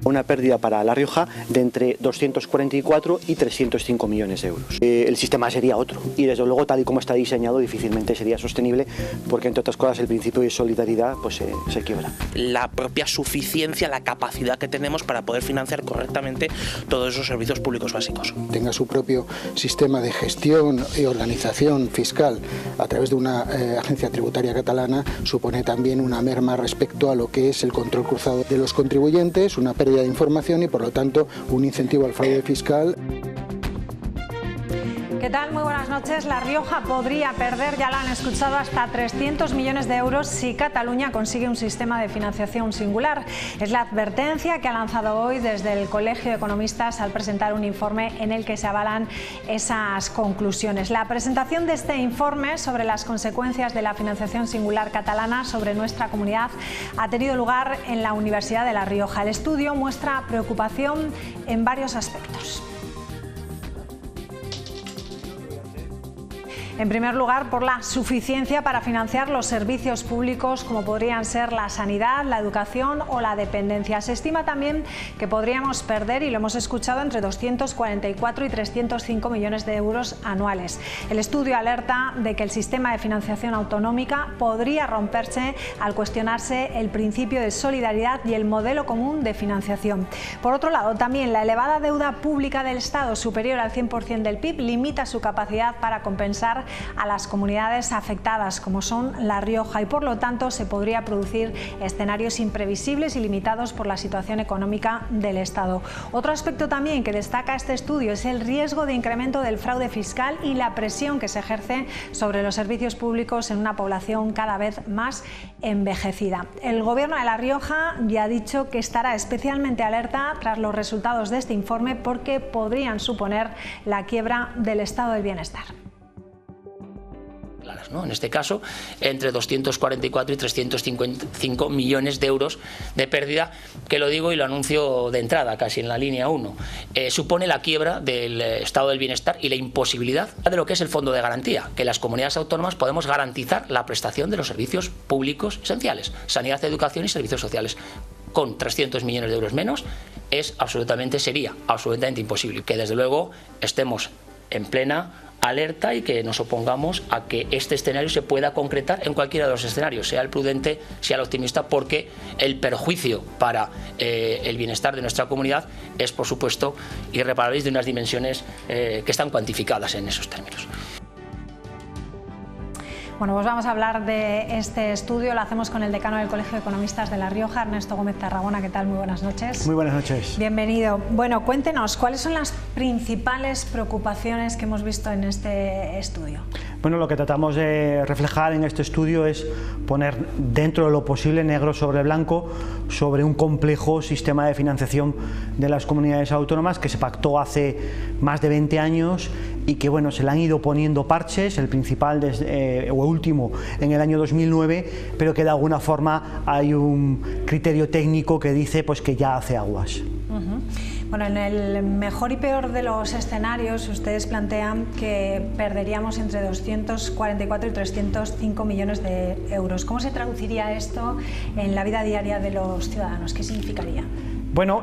una pérdida para La Rioja de entre 244 y 305 millones de euros. El sistema sería otro y desde luego tal y como está diseñado difícilmente sería sostenible porque entre otras cosas el principio de solidaridad pues se quiebra. La propia suficiencia, la capacidad que tenemos para poder financiar correctamente todos esos servicios públicos básicos. Tenga su propio sistema de gestión y organización fiscal a través de una agencia tributaria catalana supone también una merma respecto a lo que es el control cruzado de los contribuyentes, una pérdida de información y por lo tanto un incentivo al fraude fiscal. ¿Qué tal? Muy buenas noches. La Rioja podría perder, ya lo han escuchado, hasta 300 millones de euros si Cataluña consigue un sistema de financiación singular. Es la advertencia que ha lanzado hoy desde el Colegio de Economistas al presentar un informe en el que se avalan esas conclusiones. La presentación de este informe sobre las consecuencias de la financiación singular catalana sobre nuestra comunidad ha tenido lugar en la Universidad de La Rioja. El estudio muestra preocupación en varios aspectos. En primer lugar, por la suficiencia para financiar los servicios públicos como podrían ser la sanidad, la educación o la dependencia. Se estima también que podríamos perder, y lo hemos escuchado, entre 244 y 305 millones de euros anuales. El estudio alerta de que el sistema de financiación autonómica podría romperse al cuestionarse el principio de solidaridad y el modelo común de financiación. Por otro lado, también la elevada deuda pública del Estado, superior al 100% del PIB, limita su capacidad para compensar a las comunidades afectadas como son La Rioja y por lo tanto se podría producir escenarios imprevisibles y limitados por la situación económica del Estado. Otro aspecto también que destaca este estudio es el riesgo de incremento del fraude fiscal y la presión que se ejerce sobre los servicios públicos en una población cada vez más envejecida. El Gobierno de La Rioja ya ha dicho que estará especialmente alerta tras los resultados de este informe porque podrían suponer la quiebra del estado del bienestar. ¿no? En este caso, entre 244 y 355 millones de euros de pérdida, que lo digo y lo anuncio de entrada, casi en la línea 1. Supone la quiebra del estado del bienestar y la imposibilidad de lo que es el fondo de garantía, que las comunidades autónomas podemos garantizar la prestación de los servicios públicos esenciales, sanidad, educación y servicios sociales. Con 300 millones de euros menos sería absolutamente imposible. Que desde luego estemos en plena alerta y que nos opongamos a que este escenario se pueda concretar en cualquiera de los escenarios, sea el prudente, sea el optimista, porque el perjuicio para el bienestar de nuestra comunidad es, por supuesto, irreparable, de unas dimensiones que están cuantificadas en esos términos. Bueno, pues vamos a hablar de este estudio, lo hacemos con el decano del Colegio de Economistas de La Rioja, Ernesto Gómez Tarragona. ¿Qué tal? Muy buenas noches. Muy buenas noches. Bienvenido. Bueno, cuéntenos, ¿cuáles son las principales preocupaciones que hemos visto en este estudio? Bueno, lo que tratamos de reflejar en este estudio es poner dentro de lo posible, negro sobre blanco, sobre un complejo sistema de financiación de las comunidades autónomas que se pactó hace más de 20 años y que, bueno, se le han ido poniendo parches, el principal o último en el año 2009, pero que de alguna forma hay un criterio técnico que dice pues que ya hace aguas. Bueno, en el mejor y peor de los escenarios, ustedes plantean que perderíamos entre 244 y 305 millones de euros. ¿Cómo se traduciría esto en la vida diaria de los ciudadanos? ¿Qué significaría? Bueno,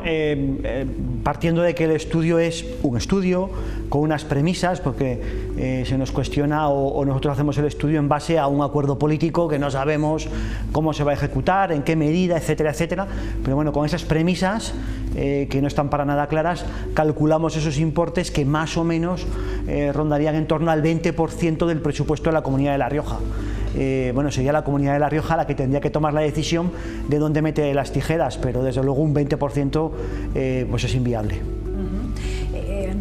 partiendo de que el estudio es un estudio con unas premisas, porque se nos cuestiona o nosotros hacemos el estudio en base a un acuerdo político que no sabemos cómo se va a ejecutar, en qué medida, etcétera, etcétera. Pero bueno, con esas premisas que no están para nada claras, calculamos esos importes que más o menos rondarían en torno al 20% del presupuesto de la Comunidad de La Rioja. Bueno, sería la Comunidad de La Rioja la que tendría que tomar la decisión de dónde mete las tijeras, pero desde luego un 20% pues es inviable.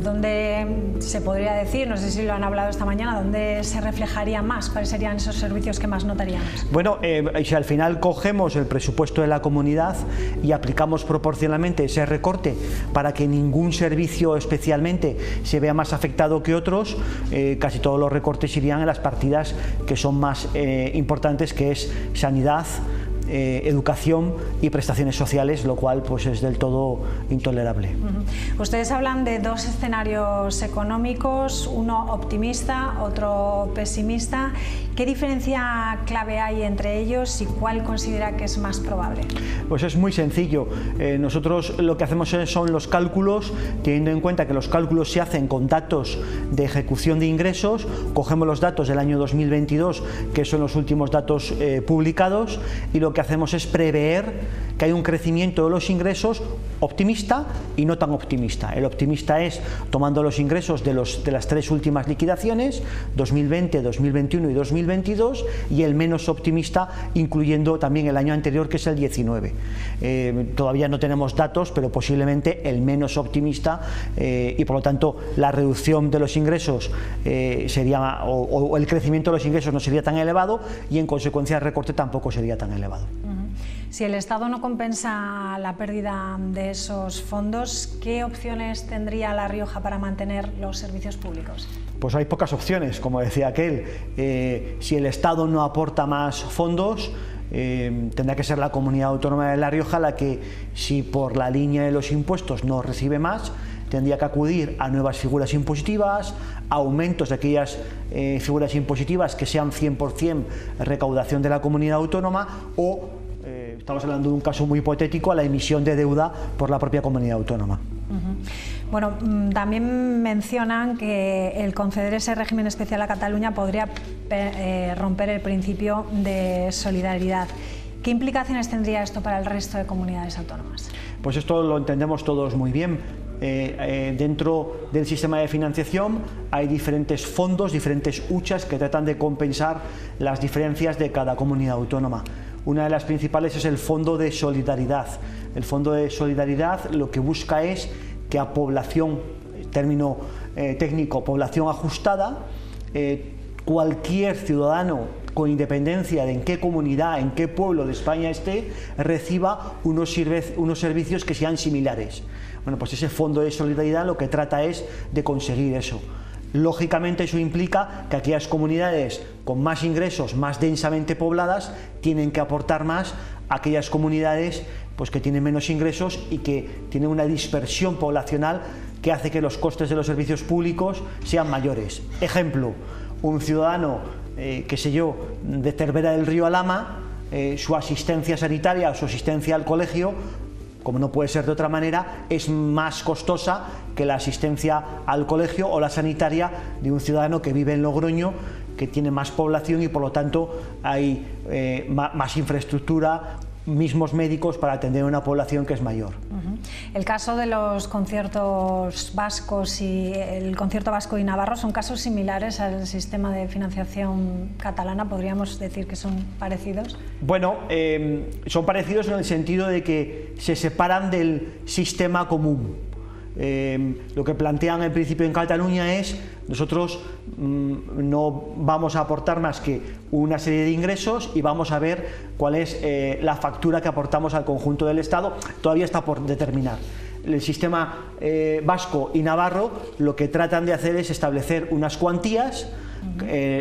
¿Dónde se podría decir, no sé si lo han hablado esta mañana, dónde se reflejaría más? ¿Cuáles serían esos servicios que más notaríamos? Bueno, si al final cogemos el presupuesto de la comunidad y aplicamos proporcionalmente ese recorte para que ningún servicio especialmente se vea más afectado que otros, casi todos los recortes irían en las partidas que son más importantes, que es sanidad, educación y prestaciones sociales, lo cual pues es del todo intolerable. Ustedes hablan de dos escenarios económicos, uno optimista, otro pesimista. ¿Qué diferencia clave hay entre ellos y cuál considera que es más probable? Pues es muy sencillo. Nosotros lo que hacemos son los cálculos, teniendo en cuenta que los cálculos se hacen con datos de ejecución de ingresos. Cogemos los datos del año 2022, que son los últimos datos publicados, y lo que hacemos es prever que hay un crecimiento de los ingresos optimista y no tan optimista. El optimista es tomando los ingresos de las tres últimas liquidaciones, 2020, 2021 y 2022, y el menos optimista incluyendo también el año anterior, que es el 19. Todavía no tenemos datos, pero posiblemente el menos optimista, y por lo tanto la reducción de los ingresos sería, o el crecimiento de los ingresos no sería tan elevado, y en consecuencia el recorte tampoco sería tan elevado. Si el Estado no compensa la pérdida de esos fondos, ¿qué opciones tendría La Rioja para mantener los servicios públicos? Pues hay pocas opciones, como decía aquel. Si el Estado no aporta más fondos, tendrá que ser la Comunidad Autónoma de La Rioja la que, si por la línea de los impuestos no recibe más, tendría que acudir a nuevas figuras impositivas, a aumentos de aquellas figuras impositivas que sean 100% recaudación de la Comunidad Autónoma, o estamos hablando de un caso muy hipotético, a la emisión de deuda por la propia Comunidad Autónoma. Bueno, también mencionan que el conceder ese régimen especial a Cataluña podría romper el principio de solidaridad. ¿Qué implicaciones tendría esto para el resto de comunidades autónomas? Pues esto lo entendemos todos muy bien. Dentro del sistema de financiación hay diferentes fondos, diferentes huchas que tratan de compensar las diferencias de cada comunidad autónoma. Una de las principales es el Fondo de Solidaridad. El Fondo de Solidaridad lo que busca es que a población, término técnico, población ajustada, cualquier ciudadano, con independencia de en qué comunidad, en qué pueblo de España esté, reciba unos servicios que sean similares. Bueno, pues ese Fondo de Solidaridad lo que trata es de conseguir eso. Lógicamente eso implica que aquellas comunidades con más ingresos, más densamente pobladas, tienen que aportar más a aquellas comunidades pues, que tienen menos ingresos y que tienen una dispersión poblacional que hace que los costes de los servicios públicos sean mayores. Ejemplo, un ciudadano, qué sé yo, de Cervera del Río Alhama, su asistencia sanitaria o su asistencia al colegio, como no puede ser de otra manera, es más costosa que la asistencia al colegio o la sanitaria de un ciudadano que vive en Logroño, que tiene más población y por lo tanto hay más infraestructura, mismos médicos para atender a una población que es mayor. El caso de los conciertos vascos y el concierto vasco y navarro son casos similares al sistema de financiación catalana. ¿Podríamos decir que son parecidos? Bueno, son parecidos en el sentido de que se separan del sistema común. Lo que plantean en principio en Cataluña es: nosotros no vamos a aportar más que una serie de ingresos y vamos a ver cuál es la factura que aportamos al conjunto del Estado. Todavía está por determinar. El sistema vasco y navarro lo que tratan de hacer es establecer unas cuantías.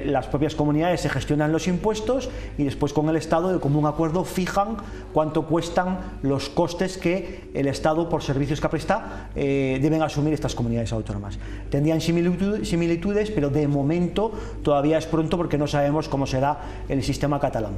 Las propias comunidades se gestionan los impuestos y después con el Estado de común acuerdo fijan cuánto cuestan los costes que el Estado por servicios que presta deben asumir estas comunidades autónomas. Tendrían similitudes, pero de momento todavía es pronto porque no sabemos cómo será el sistema catalán.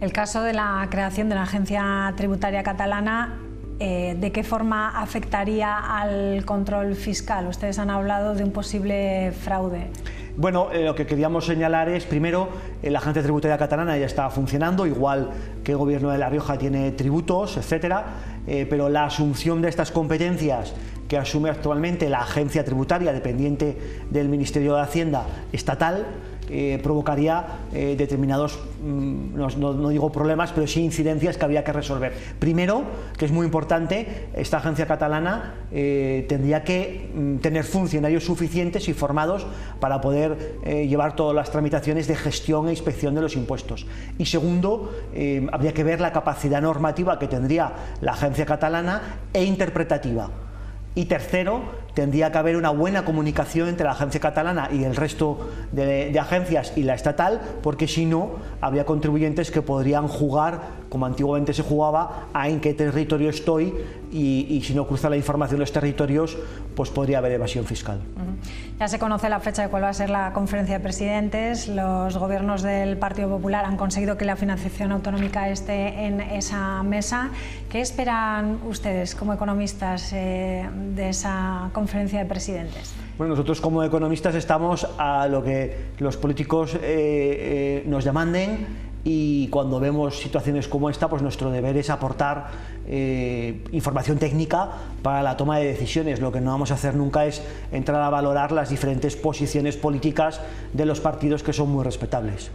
El caso de la creación de la Agencia Tributaria Catalana, ¿de qué forma afectaría al control fiscal? Ustedes han hablado de un posible fraude. Bueno, lo que queríamos señalar es, primero, la Agencia Tributaria Catalana ya está funcionando, igual que el Gobierno de La Rioja tiene tributos, etcétera, pero la asunción de estas competencias que asume actualmente la Agencia Tributaria, dependiente del Ministerio de Hacienda estatal, provocaría determinados, no digo problemas, pero sí incidencias que habría que resolver. Primero, que es muy importante, esta agencia catalana tendría que tener funcionarios suficientes y formados para poder llevar todas las tramitaciones de gestión e inspección de los impuestos. Y segundo, habría que ver la capacidad normativa que tendría la agencia catalana e interpretativa. Y tercero, tendría que haber una buena comunicación entre la agencia catalana y el resto de agencias y la estatal, porque si no, habría contribuyentes que podrían jugar, como antiguamente se jugaba, a en qué territorio estoy, y si no cruza la información de los territorios, pues podría haber evasión fiscal. Ya se conoce la fecha de cuál va a ser la conferencia de presidentes. Los gobiernos del Partido Popular han conseguido que la financiación autonómica esté en esa mesa. ¿Qué esperan ustedes como economistas de esa conferencia de presidentes? Bueno, nosotros como economistas estamos a lo que los políticos nos demanden, y cuando vemos situaciones como esta, pues nuestro deber es aportar información técnica para la toma de decisiones. Lo que no vamos a hacer nunca es entrar a valorar las diferentes posiciones políticas de los partidos, que son muy respetables.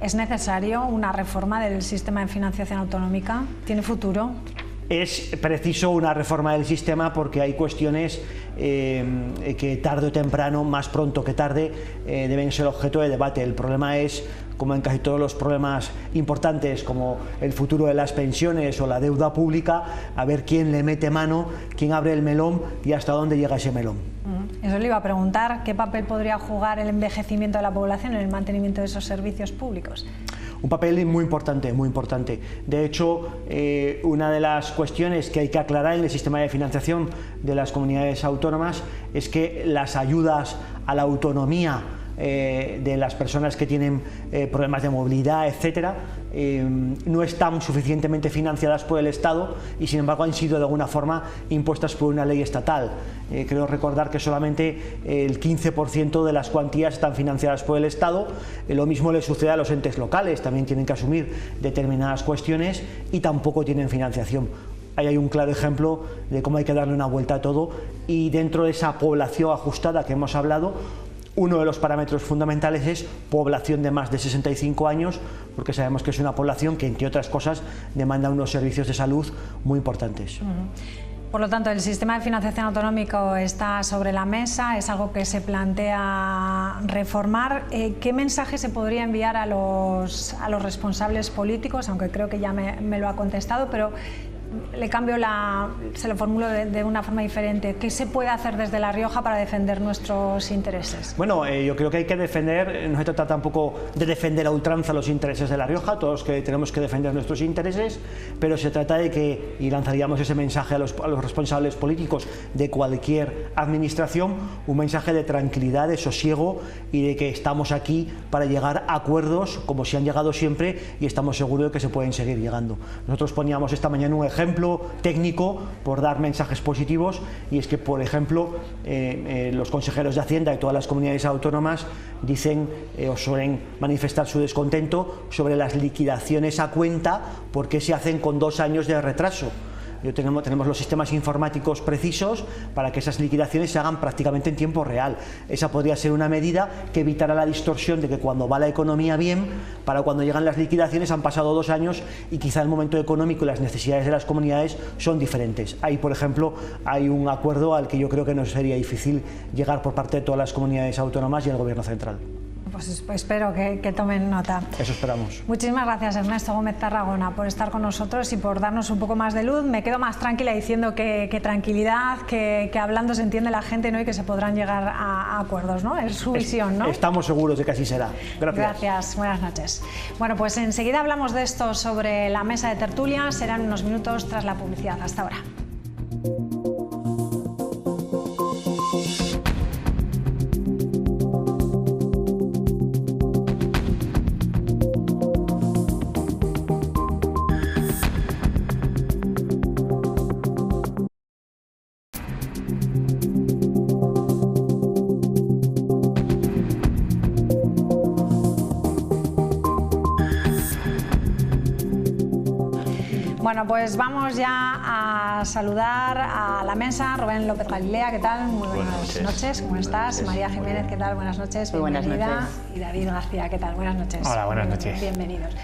¿Es necesario una reforma del sistema de financiación autonómica? ¿Tiene futuro? Es preciso una reforma del sistema porque hay cuestiones que tarde o temprano, más pronto que tarde, deben ser objeto de debate. El problema es, como en casi todos los problemas importantes, como el futuro de las pensiones o la deuda pública, a ver quién le mete mano, quién abre el melón y hasta dónde llega ese melón. Eso le iba a preguntar, ¿qué papel podría jugar el envejecimiento de la población en el mantenimiento de esos servicios públicos? Un papel muy importante, muy importante. De hecho, una de las cuestiones que hay que aclarar en el sistema de financiación de las comunidades autónomas es que las ayudas a la autonomía de las personas que tienen problemas de movilidad, etcétera, no están suficientemente financiadas por el Estado y sin embargo han sido de alguna forma impuestas por una ley estatal. Creo recordar que solamente el 15% de las cuantías están financiadas por el Estado. Lo mismo le sucede a los entes locales, también tienen que asumir determinadas cuestiones y tampoco tienen financiación. Ahí hay un claro ejemplo de cómo hay que darle una vuelta a todo, y dentro de esa población ajustada que hemos hablado, uno de los parámetros fundamentales es población de más de 65 años, porque sabemos que es una población que, entre otras cosas, demanda unos servicios de salud muy importantes. Por lo tanto, el sistema de financiación autonómico está sobre la mesa, es algo que se plantea reformar. ¿Qué mensaje se podría enviar a los responsables políticos? Aunque creo que ya me lo ha contestado, pero le cambio se lo formulo de una forma diferente. ¿Qué se puede hacer desde La Rioja para defender nuestros intereses? Bueno, yo creo que hay que defender, no se trata tampoco de defender a ultranza los intereses de La Rioja, todos que tenemos que defender nuestros intereses, pero se trata de que, y lanzaríamos ese mensaje a los responsables políticos de cualquier administración, un mensaje de tranquilidad, de sosiego y de que estamos aquí para llegar a acuerdos como se han llegado siempre y estamos seguros de que se pueden seguir llegando. Nosotros poníamos esta mañana un ejemplo técnico por dar mensajes positivos, y es que, por ejemplo, los consejeros de Hacienda de todas las comunidades autónomas dicen o suelen manifestar su descontento sobre las liquidaciones a cuenta, porque se hacen con 2 años de retraso. Tenemos los sistemas informáticos precisos para que esas liquidaciones se hagan prácticamente en tiempo real. Esa podría ser una medida que evitará la distorsión de que cuando va la economía bien, para cuando llegan las liquidaciones han pasado 2 años y quizá el momento económico y las necesidades de las comunidades son diferentes. Ahí, por ejemplo, hay un acuerdo al que yo creo que no sería difícil llegar por parte de todas las comunidades autónomas y el Gobierno central. Pues espero que tomen nota. Eso esperamos. Muchísimas gracias, Ernesto Gómez Tarragona, por estar con nosotros y por darnos un poco más de luz. Me quedo más tranquila diciendo que tranquilidad, que hablando se entiende la gente, ¿no? Y que se podrán llegar a acuerdos, ¿no? Es su visión, ¿no? Estamos seguros de que así será. Gracias. Gracias, buenas noches. Bueno, pues enseguida hablamos de esto sobre la mesa de tertulia. Serán unos minutos tras la publicidad. Hasta ahora. Bueno, pues vamos ya a saludar a la mesa. Rubén López Galilea, ¿qué tal? Muy buenas noches. ¿Cómo estás? María Jiménez, ¿qué tal? Buenas noches. Bienvenida. Muy buenas noches. Y David García, ¿qué tal? Buenas noches. Hola, buenas noches. Bienvenidos.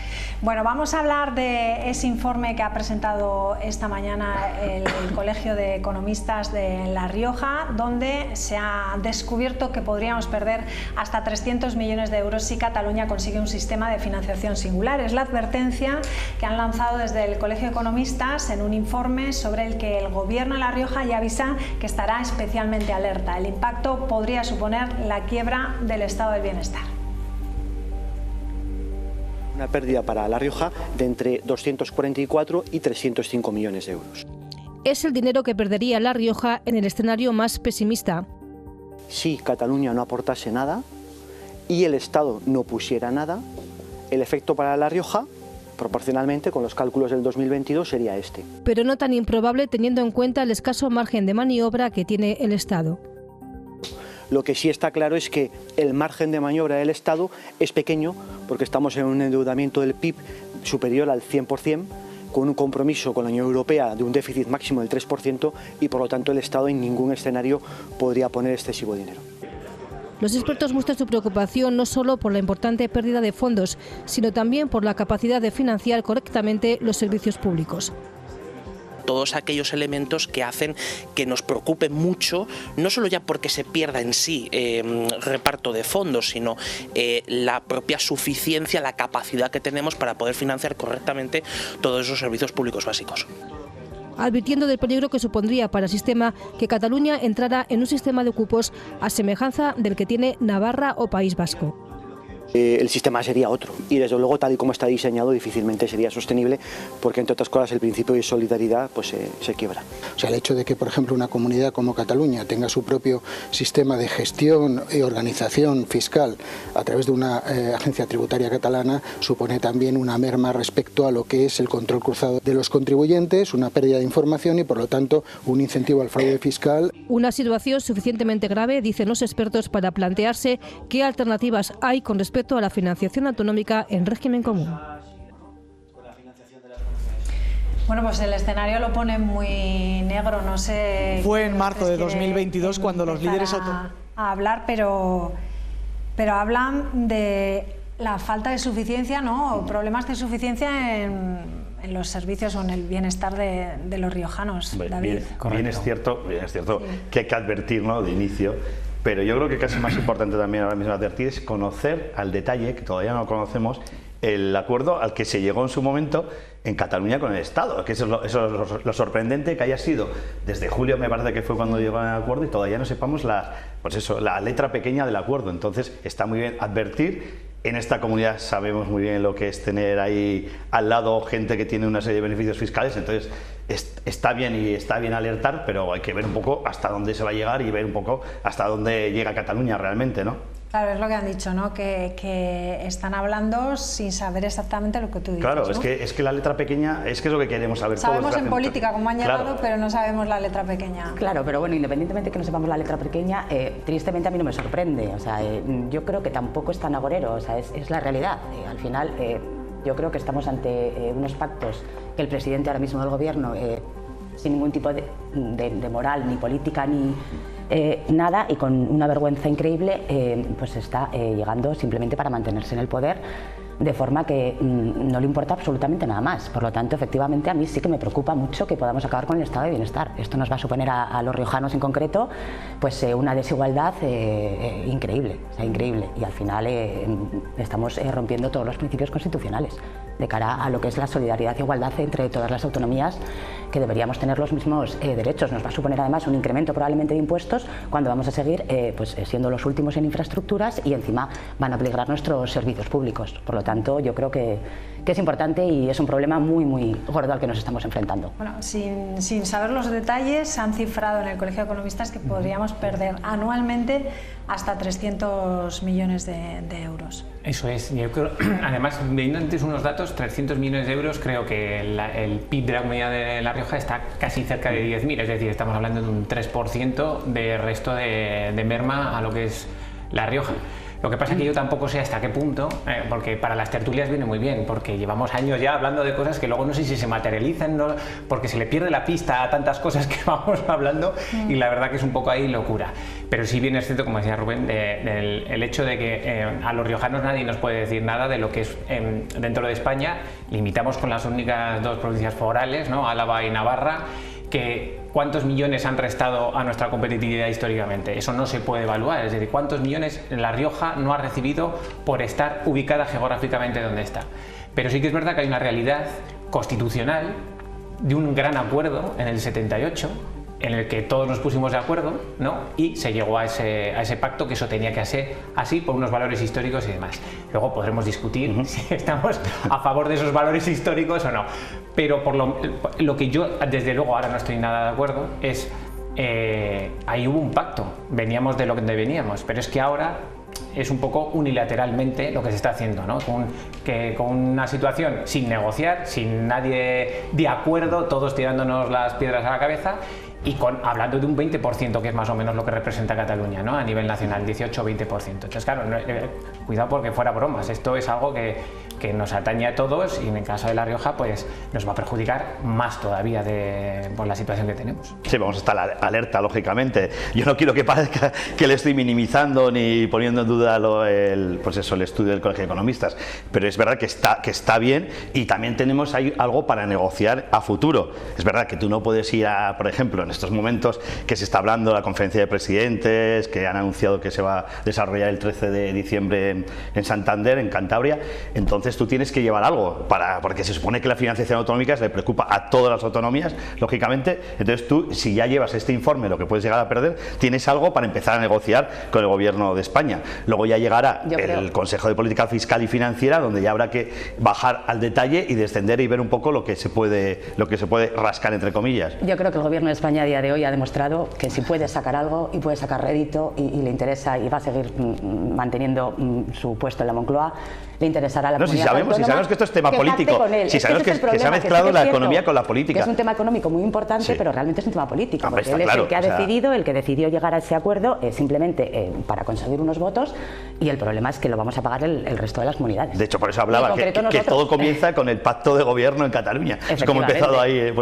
Bueno, vamos a hablar de ese informe que ha presentado esta mañana el Colegio de Economistas de La Rioja, donde se ha descubierto que podríamos perder hasta 300 millones de euros si Cataluña consigue un sistema de financiación singular. Es la advertencia que han lanzado desde el Colegio de Economistas en un informe sobre el que el Gobierno de La Rioja ya avisa que estará especialmente alerta. El impacto podría suponer la quiebra del estado del bienestar. Una pérdida para La Rioja de entre 244 y 305 millones de euros. Es el dinero que perdería La Rioja en el escenario más pesimista. Si Cataluña no aportase nada y el Estado no pusiera nada, el efecto para La Rioja, proporcionalmente con los cálculos del 2022, sería este. Pero no tan improbable teniendo en cuenta el escaso margen de maniobra que tiene el Estado. Lo que sí está claro es que el margen de maniobra del Estado es pequeño porque estamos en un endeudamiento del PIB superior al 100%, con un compromiso con la Unión Europea de un déficit máximo del 3% y por lo tanto el Estado en ningún escenario podría poner excesivo dinero. Los expertos muestran su preocupación no solo por la importante pérdida de fondos, sino también por la capacidad de financiar correctamente los servicios públicos. Todos aquellos elementos que hacen que nos preocupe mucho, no solo ya porque se pierda en sí reparto de fondos, sino la propia suficiencia, la capacidad que tenemos para poder financiar correctamente todos esos servicios públicos básicos. Advirtiendo del peligro que supondría para el sistema que Cataluña entrara en un sistema de cupos a semejanza del que tiene Navarra o País Vasco. El sistema sería otro y desde luego tal y como está diseñado difícilmente sería sostenible porque entre otras cosas el principio de solidaridad pues se quiebra. O sea, el hecho de que por ejemplo una comunidad como Cataluña tenga su propio sistema de gestión y organización fiscal a través de una agencia tributaria catalana supone también una merma respecto a lo que es el control cruzado de los contribuyentes, una pérdida de información y por lo tanto un incentivo al fraude fiscal. Una situación suficientemente grave, dicen los expertos, para plantearse qué alternativas hay con respecto a la financiación autonómica en régimen común. Bueno, pues el escenario lo pone muy negro, no sé... Fue en marzo de 2022 cuando los líderes a hablar, pero hablan de la falta de suficiencia, ¿no? O problemas de suficiencia en los servicios o en el bienestar de los riojanos, David. Bien es cierto sí, que hay que advertir, ¿no?, de inicio. Pero yo creo que casi más importante también ahora mismo advertir es conocer al detalle, que todavía no conocemos, el acuerdo al que se llegó en su momento en Cataluña con el Estado, que eso es lo sorprendente que haya sido desde julio, me parece que fue cuando llegó el acuerdo, y todavía no sepamos la letra pequeña del acuerdo. Entonces está muy bien advertir. En esta comunidad sabemos muy bien lo que es tener ahí al lado gente que tiene una serie de beneficios fiscales, entonces está bien alertar, pero hay que ver un poco hasta dónde se va a llegar y ver un poco hasta dónde llega Cataluña realmente, ¿no? Claro, es lo que han dicho, ¿no? Que están hablando sin saber exactamente lo que tú dices. Claro, ¿no? es que la letra pequeña es lo que queremos saber. Sabemos todos en política cómo han llegado, claro, pero no sabemos la letra pequeña. Claro, pero bueno, independientemente de que no sepamos la letra pequeña, tristemente a mí no me sorprende. O sea, yo creo que tampoco es tan agorero, o sea, es la realidad. Al final, yo creo que estamos ante unos pactos que el presidente ahora mismo del gobierno, sin ningún tipo de moral, ni política, ni nada, y con una vergüenza increíble, pues está llegando simplemente para mantenerse en el poder, de forma que no le importa absolutamente nada más. Por lo tanto, efectivamente, a mí sí que me preocupa mucho que podamos acabar con el estado de bienestar. Esto nos va a suponer a los riojanos en concreto pues una desigualdad increíble, o sea, increíble, y al final estamos rompiendo todos los principios constitucionales de cara a lo que es la solidaridad e igualdad entre todas las autonomías, que deberíamos tener los mismos derechos. Nos va a suponer además un incremento probablemente de impuestos cuando vamos a seguir pues siendo los últimos en infraestructuras, y encima van a peligrar nuestros servicios públicos. Por lo tanto, yo creo que es importante y es un problema muy, muy gordo al que nos estamos enfrentando. Bueno, sin saber los detalles, han cifrado en el Colegio de Economistas que podríamos perder anualmente hasta 300 millones de euros. Eso es. Yo creo, además, viendo antes unos datos, 300 millones de euros, creo que el PIB de la Comunidad de La Rioja está casi cerca de 10.000, es decir, estamos hablando de un 3% de resto de merma a lo que es La Rioja. Lo que pasa es que yo tampoco sé hasta qué punto, porque para las tertulias viene muy bien, porque llevamos años ya hablando de cosas que luego no sé si se materializan, ¿no? Porque se le pierde la pista a tantas cosas que vamos hablando, y la verdad que es un poco ahí locura. Pero sí bien es cierto, como decía Rubén, el hecho de que a los riojanos nadie nos puede decir nada de lo que es dentro de España. Limitamos con las únicas dos provincias forales, ¿no?, Álava y Navarra, que cuántos millones han restado a nuestra competitividad históricamente. Eso no se puede evaluar, es decir, cuántos millones La Rioja no ha recibido por estar ubicada geográficamente donde está. Pero sí que es verdad que hay una realidad constitucional de un gran acuerdo en el 78, en el que todos nos pusimos de acuerdo, ¿no? Y se llegó a ese pacto, que eso tenía que ser así por unos valores históricos y demás. Luego podremos discutir si estamos a favor de esos valores históricos o no. Pero por lo que yo, desde luego, ahora no estoy nada de acuerdo, es ahí hubo un pacto, veníamos de lo que veníamos, pero es que ahora es un poco unilateralmente lo que se está haciendo, ¿no? Con una situación sin negociar, sin nadie de acuerdo, todos tirándonos las piedras a la cabeza, y hablando de un 20%, que es más o menos lo que representa Cataluña, ¿no? A nivel nacional, 18-20%. Entonces, claro, cuidado porque fuera bromas, esto es algo que nos atañe a todos, y en el caso de La Rioja pues nos va a perjudicar más todavía por la situación que tenemos. Sí, vamos a estar alerta, lógicamente. Yo no quiero que parezca que le estoy minimizando ni poniendo en duda el estudio del Colegio de Economistas, pero es verdad que está bien, y también tenemos ahí algo para negociar a futuro. Es verdad que tú no puedes ir por ejemplo, en estos momentos que se está hablando de la conferencia de presidentes, que han anunciado que se va a desarrollar el 13 de diciembre en Santander, en Cantabria, entonces tú tienes que llevar algo, porque se supone que la financiación autonómica le preocupa a todas las autonomías, lógicamente. Entonces tú, si ya llevas este informe, lo que puedes llegar a perder, tienes algo para empezar a negociar con el Gobierno de España. Luego ya llegará el Consejo de Política Fiscal y Financiera, donde ya habrá que bajar al detalle y descender y ver un poco lo que se puede rascar, entre comillas. Yo creo que el Gobierno de España a día de hoy ha demostrado que si puede sacar algo y puede sacar rédito y le interesa, y va a seguir manteniendo su puesto en la Moncloa, le interesará a la comunidad autónoma. Si sabemos que esto es tema político, si sabemos que se ha mezclado la economía con la política. Que es un tema económico muy importante, pero realmente es un tema político, porque él es el que ha decidido, el que decidió llegar a ese acuerdo simplemente para conseguir unos votos, y el problema es que lo vamos a pagar el resto de las comunidades. De hecho, por eso hablaba que todo comienza con el pacto de gobierno en Cataluña. Es como ha empezado ahí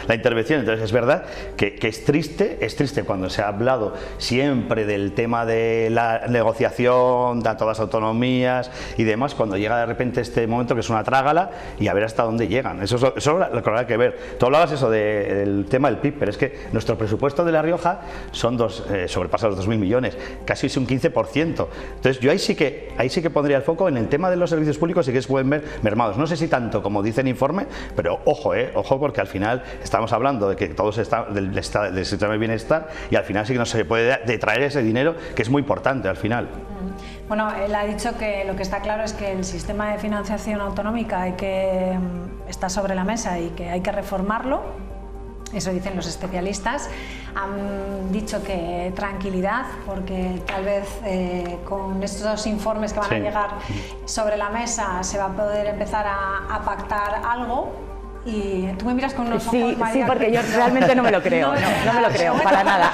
la intervención. Entonces es verdad que es triste cuando se ha hablado siempre del tema de la negociación de todas las autonomías y demás, cuando llega de repente este momento que es una trágala, y a ver hasta dónde llegan. Eso es lo que habrá que ver. Tú hablabas del tema del PIB, pero es que nuestro presupuesto de La Rioja sobrepasa los 2.000 millones, casi es un 15%. Entonces yo ahí sí que pondría el foco en el tema de los servicios públicos, y que se pueden ver mermados. No sé si tanto como dice el informe, pero ojo, porque al final estamos hablando de que todo del sistema de bienestar, y al final sí que no se puede detraer ese dinero, que es muy importante al final. Bueno, él ha dicho que lo que está claro es que el sistema de financiación autonómica está sobre la mesa y que hay que reformarlo. Eso dicen los especialistas. Han dicho que tranquilidad, porque tal vez con estos informes que van a llegar sobre la mesa se va a poder empezar a pactar algo. Y tú me miras con unos ojos, María. Sí, porque yo realmente no me lo creo, no me lo creo, para nada.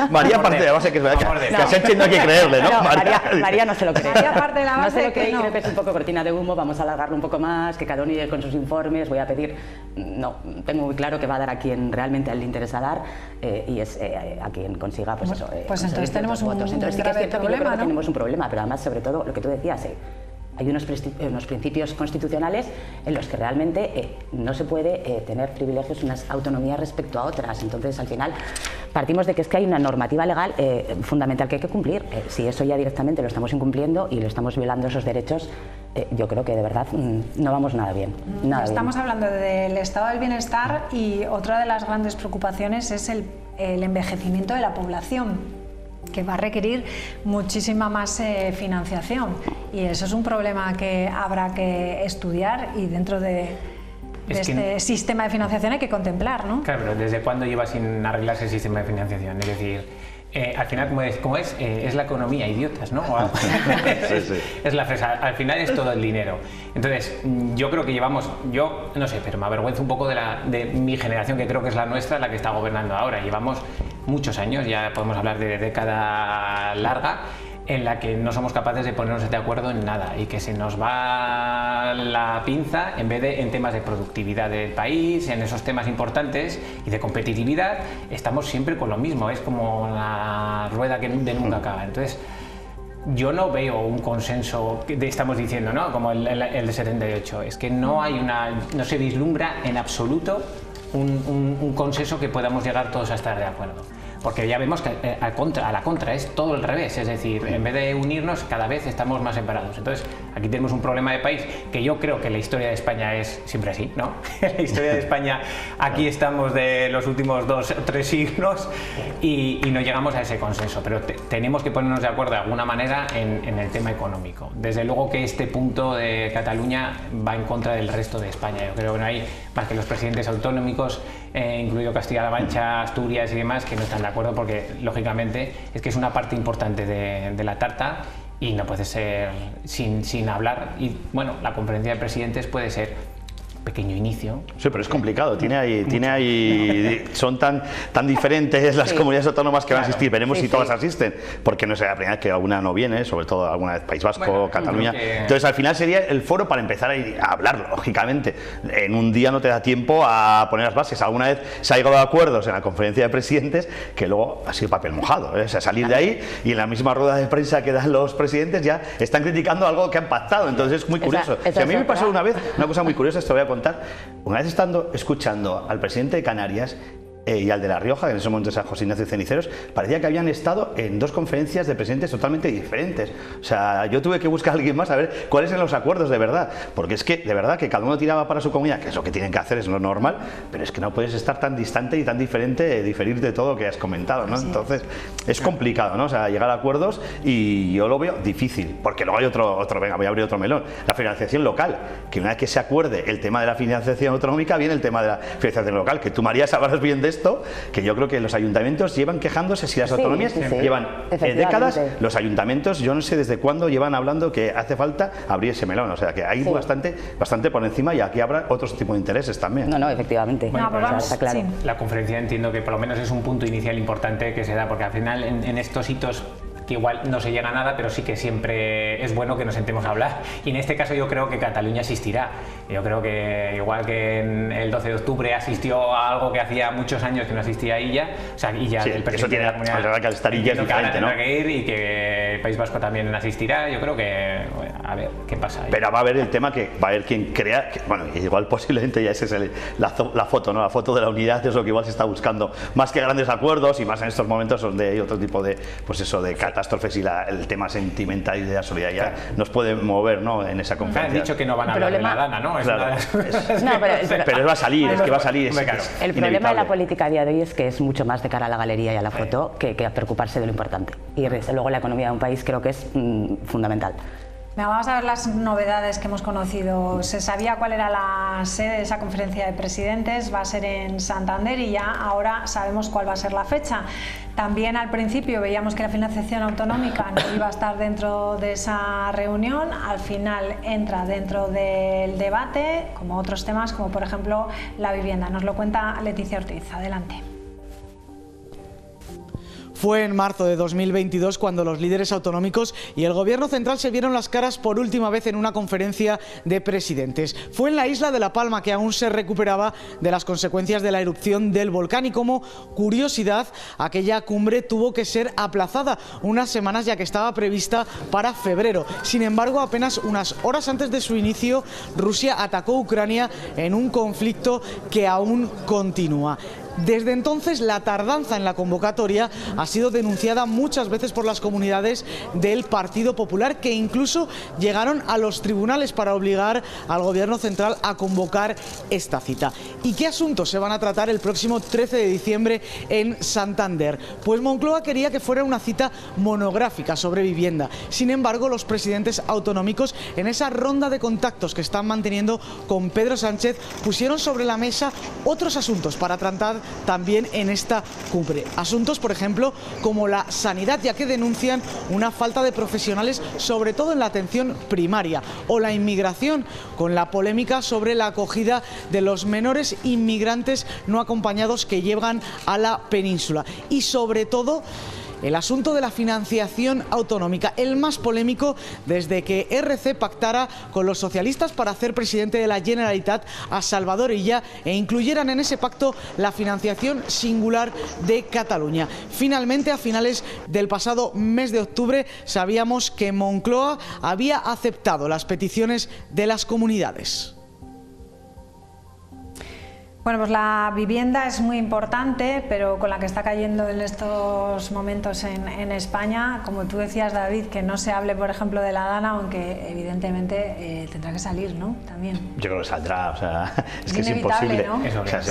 María, aparte de la base que es verdad que a Sánchez no hay que creerle, ¿no? María no se lo cree. María, parte de la base no se lo cree, creo que es un poco cortina de humo, vamos a alargarlo un poco más, que cada uno llegue con sus informes, voy a pedir. No, tengo muy claro que va a dar a quien realmente le interesa dar, y es a quien consiga, pues eso. Pues entonces tenemos un Entonces sí que es cierto que yo creo que tenemos un problema, pero además, sobre todo, lo que tú decías, hay unos principios constitucionales en los que realmente no se puede tener privilegios, unas autonomías respecto a otras. Entonces, al final, partimos de que es que hay una normativa legal fundamental que hay que cumplir. Si eso ya directamente lo estamos incumpliendo y lo estamos violando esos derechos, yo creo que de verdad no vamos nada bien. Estamos hablando del estado del bienestar, y otra de las grandes preocupaciones es el envejecimiento de la población, que va a requerir muchísima más financiación, y eso es un problema que habrá que estudiar, y dentro de este sistema de financiación hay que contemplar, ¿no? Claro, pero ¿desde cuándo lleva sin arreglarse el sistema de financiación? Es decir, al final, como es la economía, idiotas, ¿no? Es la fresa, al final es todo el dinero. Entonces, yo creo que yo no sé, pero me avergüenzo un poco de mi generación, que creo que es la nuestra, la que está gobernando ahora. Llevamos muchos años, ya podemos hablar de década larga, en la que no somos capaces de ponernos de acuerdo en nada, y que se nos va la pinza en vez de en temas de productividad del país, en esos temas importantes y de competitividad. Estamos siempre con lo mismo, es como la rueda que de nunca acaba. Entonces, yo no veo un consenso estamos diciendo, ¿no? Como el de 78. Es que no se vislumbra en absoluto un consenso que podamos llegar todos a estar de acuerdo. porque ya vemos que a la contra es todo el revés, es decir, en vez de unirnos cada vez estamos más separados. Entonces aquí tenemos un problema de país que yo creo que la historia de España es siempre así, ¿no? La historia de España, aquí estamos de los últimos 2 o 3 siglos y no llegamos a ese consenso, pero tenemos que ponernos de acuerdo de alguna manera en el tema económico. Desde luego que este punto de Cataluña va en contra del resto de España. Yo creo que no hay más que los presidentes autonómicos, incluido Castilla-La Mancha, Asturias y demás, que no están de acuerdo porque, lógicamente, es que es una parte importante de la tarta y no puede ser sin hablar. Y, bueno, la conferencia de presidentes puede ser pequeño inicio. Sí, pero es complicado. Tiene ahí son tan diferentes las comunidades autónomas que van a asistir. Veremos si todas asisten, porque no será la primera vez que alguna no viene, sobre todo alguna vez País Vasco, Cataluña. Entonces, al final sería el foro para empezar a hablarlo, lógicamente. En un día no te da tiempo a poner las bases. Alguna vez se ha llegado a acuerdos en la conferencia de presidentes que luego ha sido papel mojado, ¿eh? O sea, salir de ahí y en la misma rueda de prensa que dan los presidentes ya están criticando algo que han pactado. Entonces es muy curioso. A mí me pasó una vez una cosa muy curiosa, esto voy a contar. Una vez escuchando al presidente de Canarias y al de La Rioja, que en ese momento es a José Ignacio Ceniceros, parecía que habían estado en 2 conferencias de presidentes totalmente diferentes. O sea, yo tuve que buscar a alguien más a ver cuáles eran los acuerdos de verdad, porque es que de verdad que cada uno tiraba para su comunidad, que es lo que tienen que hacer, es lo normal, pero es que no puedes estar tan distante y tan diferente, diferir de todo lo que has comentado, ¿no? Entonces es complicado, ¿no? O sea, llegar a acuerdos, y yo lo veo difícil, porque luego hay otro venga, voy a abrir otro melón, la financiación local, que una vez que se acuerde el tema de la financiación autonómica, viene el tema de la financiación local, que tú, María, sabrás bien de esto, que yo creo que los ayuntamientos llevan quejándose, si las autonomías llevan décadas, los ayuntamientos, yo no sé desde cuándo llevan hablando que hace falta abrir ese melón, o sea que hay bastante por encima, y aquí habrá otros tipos de intereses también. No, efectivamente. Bueno, está claro. La conferencia entiendo que por lo menos es un punto inicial importante que se da, porque al final en estos hitos que igual no se llega a nada, pero sí que siempre es bueno que nos sentemos a hablar, y en este caso yo creo que Cataluña asistirá. Yo creo que igual que en el 12 de octubre asistió a algo que hacía muchos años que no asistía a Illa, o sea, Illa, el presidente eso tiene, de la comunidad, que al estar Illa es diferente, ¿no? Que ir, y que el País Vasco también asistirá. Yo creo que, bueno, a ver qué pasa ahí. Pero va a haber el tema que va a haber quien crea que, bueno, igual posiblemente ya ese es la foto, ¿no? La foto de la unidad es lo que igual se está buscando, más que grandes acuerdos, y más en estos momentos donde hay otro tipo de, pues eso, de catástrofes, y el tema sentimental y de la solidaridad nos puede mover, ¿no? En esa conferencia. Han dicho que no van a hablar de la Dana, ¿no? Claro, pero va a salir, es que va a salir. El problema de la política a día de hoy es que es mucho más de cara a la galería y a la foto que a preocuparse de lo importante. Y desde luego la economía de un país creo que es fundamental. Vamos a ver las novedades que hemos conocido. Se sabía cuál era la sede de esa conferencia de presidentes, va a ser en Santander, y ya ahora sabemos cuál va a ser la fecha. También al principio veíamos que la financiación autonómica no iba a estar dentro de esa reunión, al final entra dentro del debate, como otros temas, como por ejemplo la vivienda. Nos lo cuenta Leticia Ortiz. Adelante. Fue en marzo de 2022 cuando los líderes autonómicos y el gobierno central se vieron las caras por última vez en una conferencia de presidentes. Fue en la isla de La Palma, que aún se recuperaba de las consecuencias de la erupción del volcán, y como curiosidad, aquella cumbre tuvo que ser aplazada unas semanas, ya que estaba prevista para febrero. Sin embargo, apenas unas horas antes de su inicio, Rusia atacó Ucrania en un conflicto que aún continúa. Desde entonces, la tardanza en la convocatoria ha sido denunciada muchas veces por las comunidades del Partido Popular, que incluso llegaron a los tribunales para obligar al gobierno central a convocar esta cita. ¿Y qué asuntos se van a tratar el próximo 13 de diciembre en Santander? Pues Moncloa quería que fuera una cita monográfica sobre vivienda. Sin embargo, los presidentes autonómicos, en esa ronda de contactos que están manteniendo con Pedro Sánchez, pusieron sobre la mesa otros asuntos para tratar también en esta cumbre. Asuntos, por ejemplo, como la sanidad, ya que denuncian una falta de profesionales, sobre todo en la atención primaria, o la inmigración, con la polémica sobre la acogida de los menores inmigrantes no acompañados que llegan a la península, y sobre todo el asunto de la financiación autonómica, el más polémico desde que RC pactara con los socialistas para hacer presidente de la Generalitat a Salvador Illa e incluyeran en ese pacto la financiación singular de Cataluña. Finalmente, a finales del pasado mes de octubre, sabíamos que Moncloa había aceptado las peticiones de las comunidades. Bueno, pues la vivienda es muy importante, pero con la que está cayendo en estos momentos en España, como tú decías, David, que no se hable, por ejemplo, de la Dana, aunque evidentemente tendrá que salir, ¿no? También. Yo creo que saldrá, o sea, es que es inevitable, imposible. ¿no? O sea,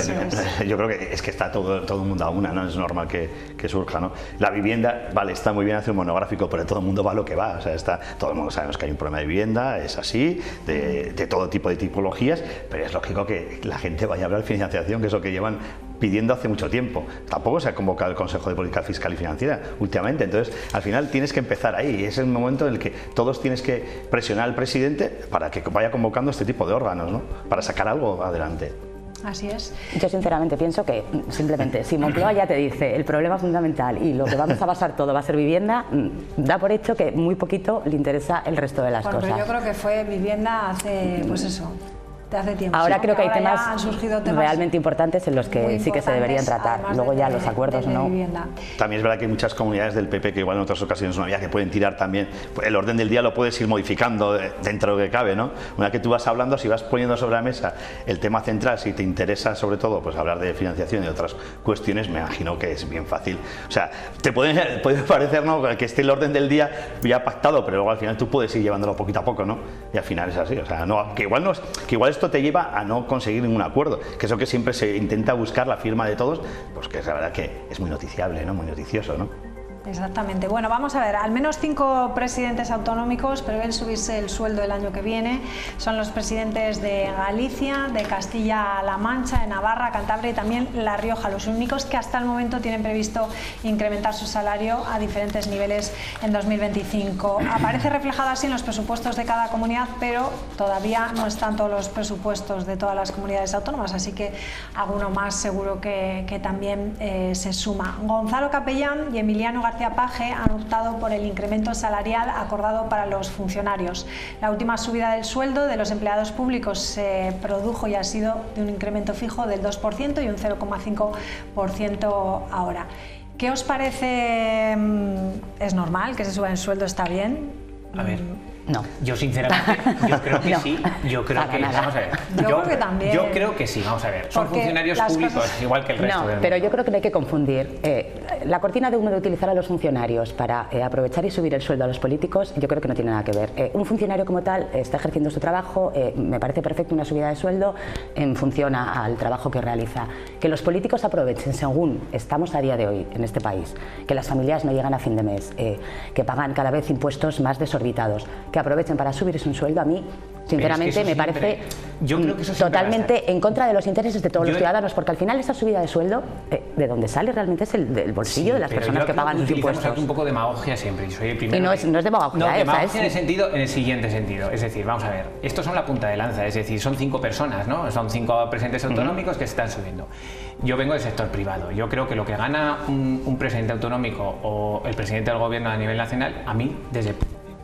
yo creo que es que está todo el mundo a una, ¿no? Es normal que surja, ¿no? La vivienda, vale, está muy bien hacer un monográfico, pero todo el mundo va a lo que va, o sea, todo el mundo sabemos que hay un problema de vivienda, es así, de todo tipo de tipologías, pero es lógico que la gente vaya a hablar al financiación, que es lo que llevan pidiendo hace mucho tiempo. Tampoco se ha convocado el Consejo de Política Fiscal y Financiera últimamente, entonces al final tienes que empezar ahí, es el momento en el que todos tienes que presionar al presidente para que vaya convocando este tipo de órganos, ¿no? Para sacar algo adelante. Así es. Yo sinceramente pienso que simplemente si Moncloa ya te dice el problema fundamental y lo que vamos a basar todo va a ser vivienda, da por hecho que muy poquito le interesa el resto de las cosas. Pero yo creo que fue vivienda hace, pues eso, de hace tiempo. Ahora creo que hay temas realmente importantes en los que sí que se deberían tratar. Luego ya los acuerdos no. También es verdad que hay muchas comunidades del PP que igual en otras ocasiones no había, que pueden tirar también. El orden del día lo puedes ir modificando dentro de lo que cabe, ¿no? Una vez que tú vas hablando, si vas poniendo sobre la mesa el tema central, si te interesa sobre todo pues hablar de financiación y otras cuestiones, me imagino que es bien fácil. O sea, te puede parecer, ¿no?, que esté el orden del día ya pactado, pero luego al final tú puedes ir llevándolo poquito a poco, ¿no? Y al final es así, o sea, no, que igual esto te lleva a no conseguir ningún acuerdo, que es lo que siempre se intenta buscar, la firma de todos, pues que es la verdad que es muy noticiable, ¿no? Muy noticioso, ¿no? Exactamente. Bueno, vamos a ver, al menos 5 presidentes autonómicos prevén subirse el sueldo el año que viene. Son los presidentes de Galicia, de Castilla-La Mancha, de Navarra, Cantabria y también La Rioja, los únicos que hasta el momento tienen previsto incrementar su salario a diferentes niveles en 2025. Aparece reflejado así en los presupuestos de cada comunidad, pero todavía no están todos los presupuestos de todas las comunidades autónomas, así que alguno más seguro que también se suma. Gonzalo Capellán y Emiliano García Paje han optado por el incremento salarial acordado para los funcionarios. La última subida del sueldo de los empleados públicos se produjo y ha sido de un incremento fijo del 2% y un 0,5% ahora. ¿Qué os parece? ¿Es normal que se suba el sueldo? ¿Está bien? A ver. No. Yo sinceramente, yo creo que no. Sí, yo creo que, vamos a ver. Yo creo que también. Yo creo que sí, vamos a ver. Son funcionarios públicos, igual que el resto del mundo. Pero yo creo que no hay que confundir. La cortina de humo de utilizar a los funcionarios para aprovechar y subir el sueldo a los políticos, yo creo que no tiene nada que ver. Un funcionario como tal está ejerciendo su trabajo, me parece perfecto una subida de sueldo en función al trabajo que realiza. Que los políticos aprovechen, según estamos a día de hoy en este país, que las familias no llegan a fin de mes, que pagan cada vez impuestos más desorbitados, que aprovechen para subirse un sueldo, a mí sinceramente me parece totalmente en contra de los intereses de todos los ciudadanos, porque al final esa subida de sueldo de donde sale realmente es del bolsillo de las personas que pagan sus impuestos. Aquí un poco de demagogia siempre, y soy el primero. Y no es demagogia, no, demagogia en el siguiente sentido, es decir, vamos a ver, estos son la punta de lanza, es decir, son 5 personas, ¿no? Son 5 presidentes autonómicos que se están subiendo. Yo vengo del sector privado, yo creo que lo que gana un presidente autonómico o el presidente del gobierno a nivel nacional, a mí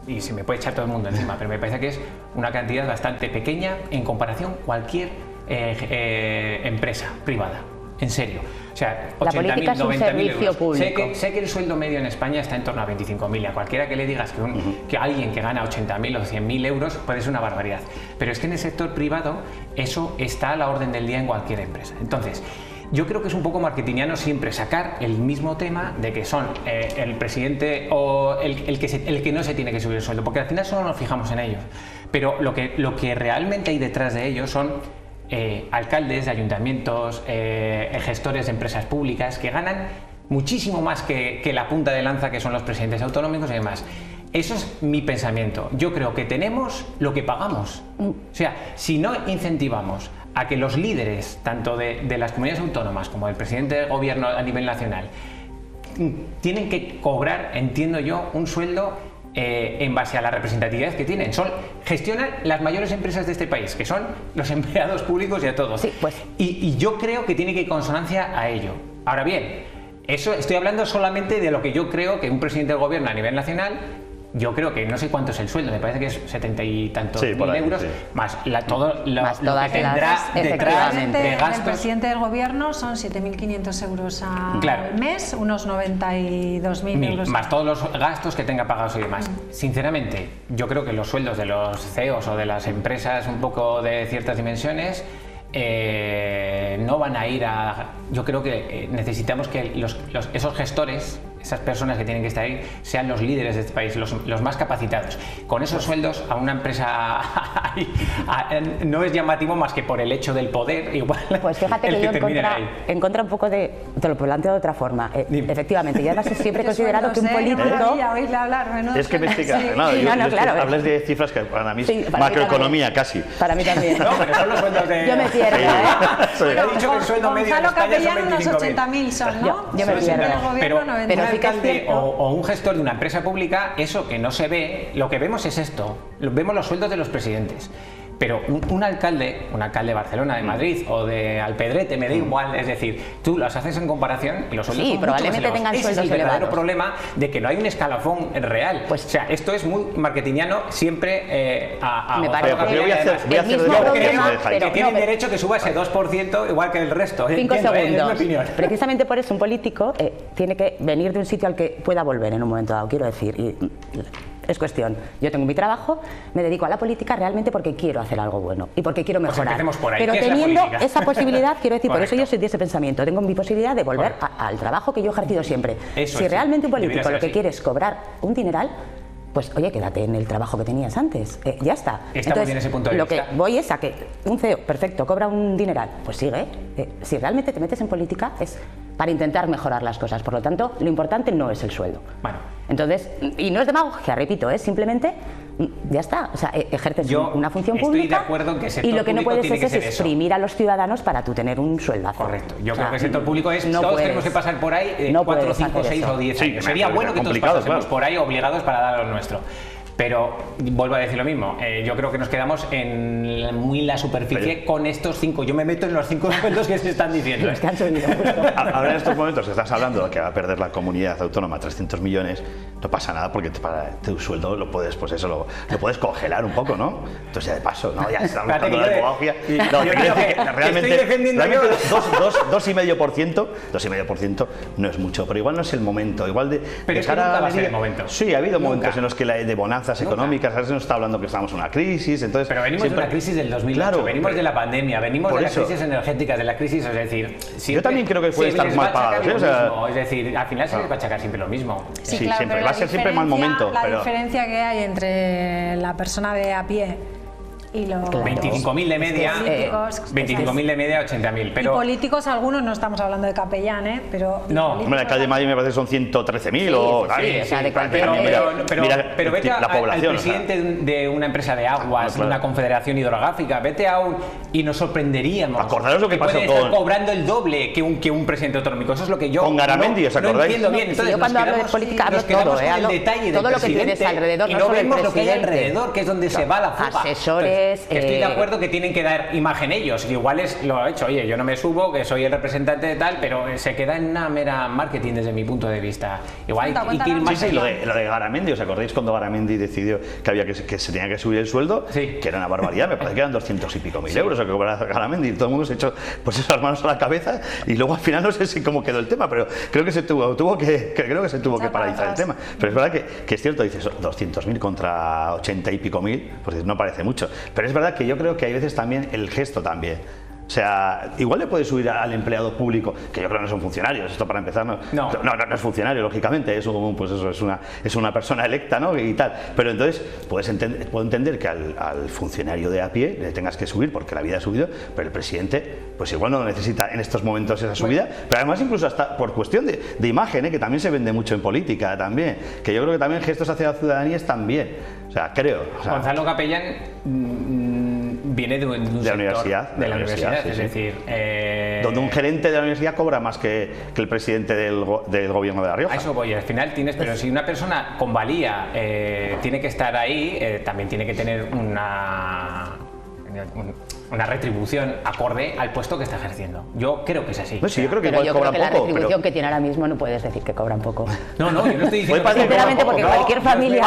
y se me puede echar todo el mundo encima, pero me parece que es una cantidad bastante pequeña en comparación con cualquier empresa privada, en serio. O sea, 80.000, 90.000 euros. Sé que el sueldo medio en España está en torno a 25.000, y a cualquiera que le digas que alguien que gana 80.000 o 100.000 euros puede ser una barbaridad. Pero es que en el sector privado eso está a la orden del día en cualquier empresa. Entonces, yo creo que es un poco marketingiano siempre sacar el mismo tema de que son el presidente o el que no se tiene que subir el sueldo, porque al final solo nos fijamos en ellos. Pero lo que realmente hay detrás de ellos son alcaldes de ayuntamientos, gestores de empresas públicas que ganan muchísimo más que la punta de lanza que son los presidentes autonómicos y demás. Eso es mi pensamiento. Yo creo que tenemos lo que pagamos. O sea, si no incentivamos a que los líderes, tanto de las comunidades autónomas como del presidente del gobierno a nivel nacional, tienen que cobrar, entiendo yo, un sueldo en base a la representatividad que tienen. Gestionan las mayores empresas de este país, que son los empleados públicos y a todos. Sí, pues. Y yo creo que tiene que ir consonancia a ello. Ahora bien, eso estoy hablando solamente de lo que yo creo que un presidente del gobierno a nivel nacional. Yo creo que no sé cuánto es el sueldo, me parece que es 70 y tantos mil euros, más todo lo que tendrá detrás de gastos. El presidente del gobierno son 7.500 euros al mes, unos 92.000 euros. Más todos los gastos que tenga pagados y demás. Sinceramente, yo creo que los sueldos de los CEOs o de las empresas un poco de ciertas dimensiones no van a ir a... Yo creo que necesitamos que esos gestores, esas personas que tienen que estar ahí, sean los líderes de este país, los más capacitados. Con esos sueldos a una empresa no es llamativo más que por el hecho del poder, igual. Pues fíjate que yo en contra un poco de... Te lo planteo de otra forma. Efectivamente, y además siempre he considerado que un político... Oírle hablar, es que me explica... claro. Hables de cifras que para mí es macroeconomía casi. Para mí también. No, pero son los sueldos de... Yo me pierdo, He dicho que el sueldo medio en España son 25.000 son, ¿no? Yo me pierdo. Pero un alcalde o un gestor de una empresa pública, eso que no se ve, lo que vemos es esto. Vemos los sueldos de los presidentes. Pero un alcalde de Barcelona, de Madrid o de Alpedrete, me da igual, es decir, tú las haces en comparación y los sueldos son probablemente tengan Ese sueldos es el verdadero elevados. problema de que no hay un escalafón real. Pues, o sea, esto es muy marketingiano, siempre me parece voy a hacer que tienen derecho que suba ese 2% igual que el resto. 5 segundos. Es mi opinión. Precisamente por eso un político tiene que venir de un sitio al que pueda volver en un momento dado, quiero decir. Es cuestión, yo tengo mi trabajo, me dedico a la política realmente porque quiero hacer algo bueno y porque quiero mejorar. Pues por ahí. Pero teniendo esa posibilidad, quiero decir, por eso yo soy de ese pensamiento, tengo mi posibilidad de volver al trabajo que yo he ejercido siempre. Si realmente un político lo que quiere es cobrar un dineral, pues oye, quédate en el trabajo que tenías antes, ya está. Estamos en ese punto de lo vista. que voy es a que un CEO, perfecto, cobra un dineral, pues sigue. Si realmente te metes en política es para intentar mejorar las cosas, por lo tanto, lo importante no es el sueldo. Bueno. Entonces, y no es demagogia, repito, es simplemente, ya está, o sea, ejerces una función pública y lo que no puedes es exprimir a los ciudadanos para tú tener un sueldazo. Correcto, yo creo que el sector público es, todos tenemos que pasar por ahí 4, 5, 6 o 10 años. Sería bueno que todos pasásemos por ahí obligados para dar lo nuestro. Pero vuelvo a decir lo mismo, yo creo que nos quedamos en muy la superficie con estos 5. Yo me meto en los 5 sueldos que se están diciendo. Ahora en estos momentos que estás hablando de que va a perder la comunidad autónoma 300 millones, no pasa nada porque para tu sueldo lo puedes, pues eso, lo puedes congelar un poco, ¿no? Entonces ya de paso, ¿no? Ya estamos hablando de demagogia. No, te quiero decir que realmente 2,5% no es mucho, pero igual no es el momento. Igual de cara nunca va a ser el momento. Sí, ha habido momentos en los que de bonanzas económicas, ahora se nos está hablando que estamos en una crisis, entonces... Pero venimos de una crisis del 2008, venimos de la pandemia, venimos de la crisis energética, de la crisis, es decir... Yo también creo que puede estar mal pagado, es decir, al final se les va a achacar siempre lo mismo. Sí, claro, siempre, va a ser siempre mal momento. La diferencia que hay entre la persona de a pie y los 25.000 de media, 25.000 de media, 80.000. Pero... Y políticos, algunos, no estamos hablando de capellán, pero... No, hombre, el alcalde de Madrid me parece que son 113.000 o... Sí, o sea, de cualquier... Pero vete al presidente de una empresa de aguas, de una confederación hidrográfica, vete a un... Y nos sorprenderíamos. Acordaros lo que pasó puede estar cobrando el doble que un presidente autonómico. Eso es lo que yo... Con Garamendi, ¿os acordáis? No entiendo bien. Entonces, yo cuando hablo de política hablo todo, el detalle todo lo que tienes alrededor, y no vemos lo que hay alrededor, que es donde se va la fuga. Asesores... Estoy de acuerdo que tienen que dar imagen ellos, igual lo he hecho, oye, yo no me subo, que soy el representante de tal, pero se queda en una mera marketing desde mi punto de vista. Igual hay que ir más allá. Lo de Garamendi, ¿os acordáis cuando Garamendi decidió que se tenía que subir el sueldo? Sí. Que era una barbaridad, me parece que eran 200 y pico mil euros lo que cobraba Garamendi, y todo el mundo se echó pues esas manos a la cabeza y luego al final no sé si cómo quedó el tema, pero creo que se tuvo que paralizar el tema. Pero es verdad que es cierto, dices 200.000 contra 80 y pico mil, pues no parece mucho, pero es verdad que yo creo que hay veces también el gesto también. O sea, igual le puedes subir al empleado público, que yo creo que no son funcionarios, esto para empezar no es funcionario, lógicamente, pues eso es una persona electa, ¿no? Y tal. Pero entonces puedo entender que al funcionario de a pie le tengas que subir porque la vida ha subido, pero el presidente pues igual no necesita en estos momentos esa subida, pero además incluso hasta por cuestión de imagen, que también se vende mucho en política también, que yo creo que también gestos hacia la ciudadanía están bien, o sea, creo. Gonzalo Capellán viene de la universidad, sí, es decir... donde un gerente de la universidad cobra más que el presidente del gobierno de La Rioja. A eso voy, al final tienes, pero si una persona con valía tiene que estar ahí, también tiene que tener una retribución acorde al puesto que está ejerciendo. Yo creo que es así. No, sí, yo creo que igual cobran poco. La retribución que tiene ahora mismo no puedes decir que cobran poco. No, yo no estoy diciendo que sinceramente porque cualquier familia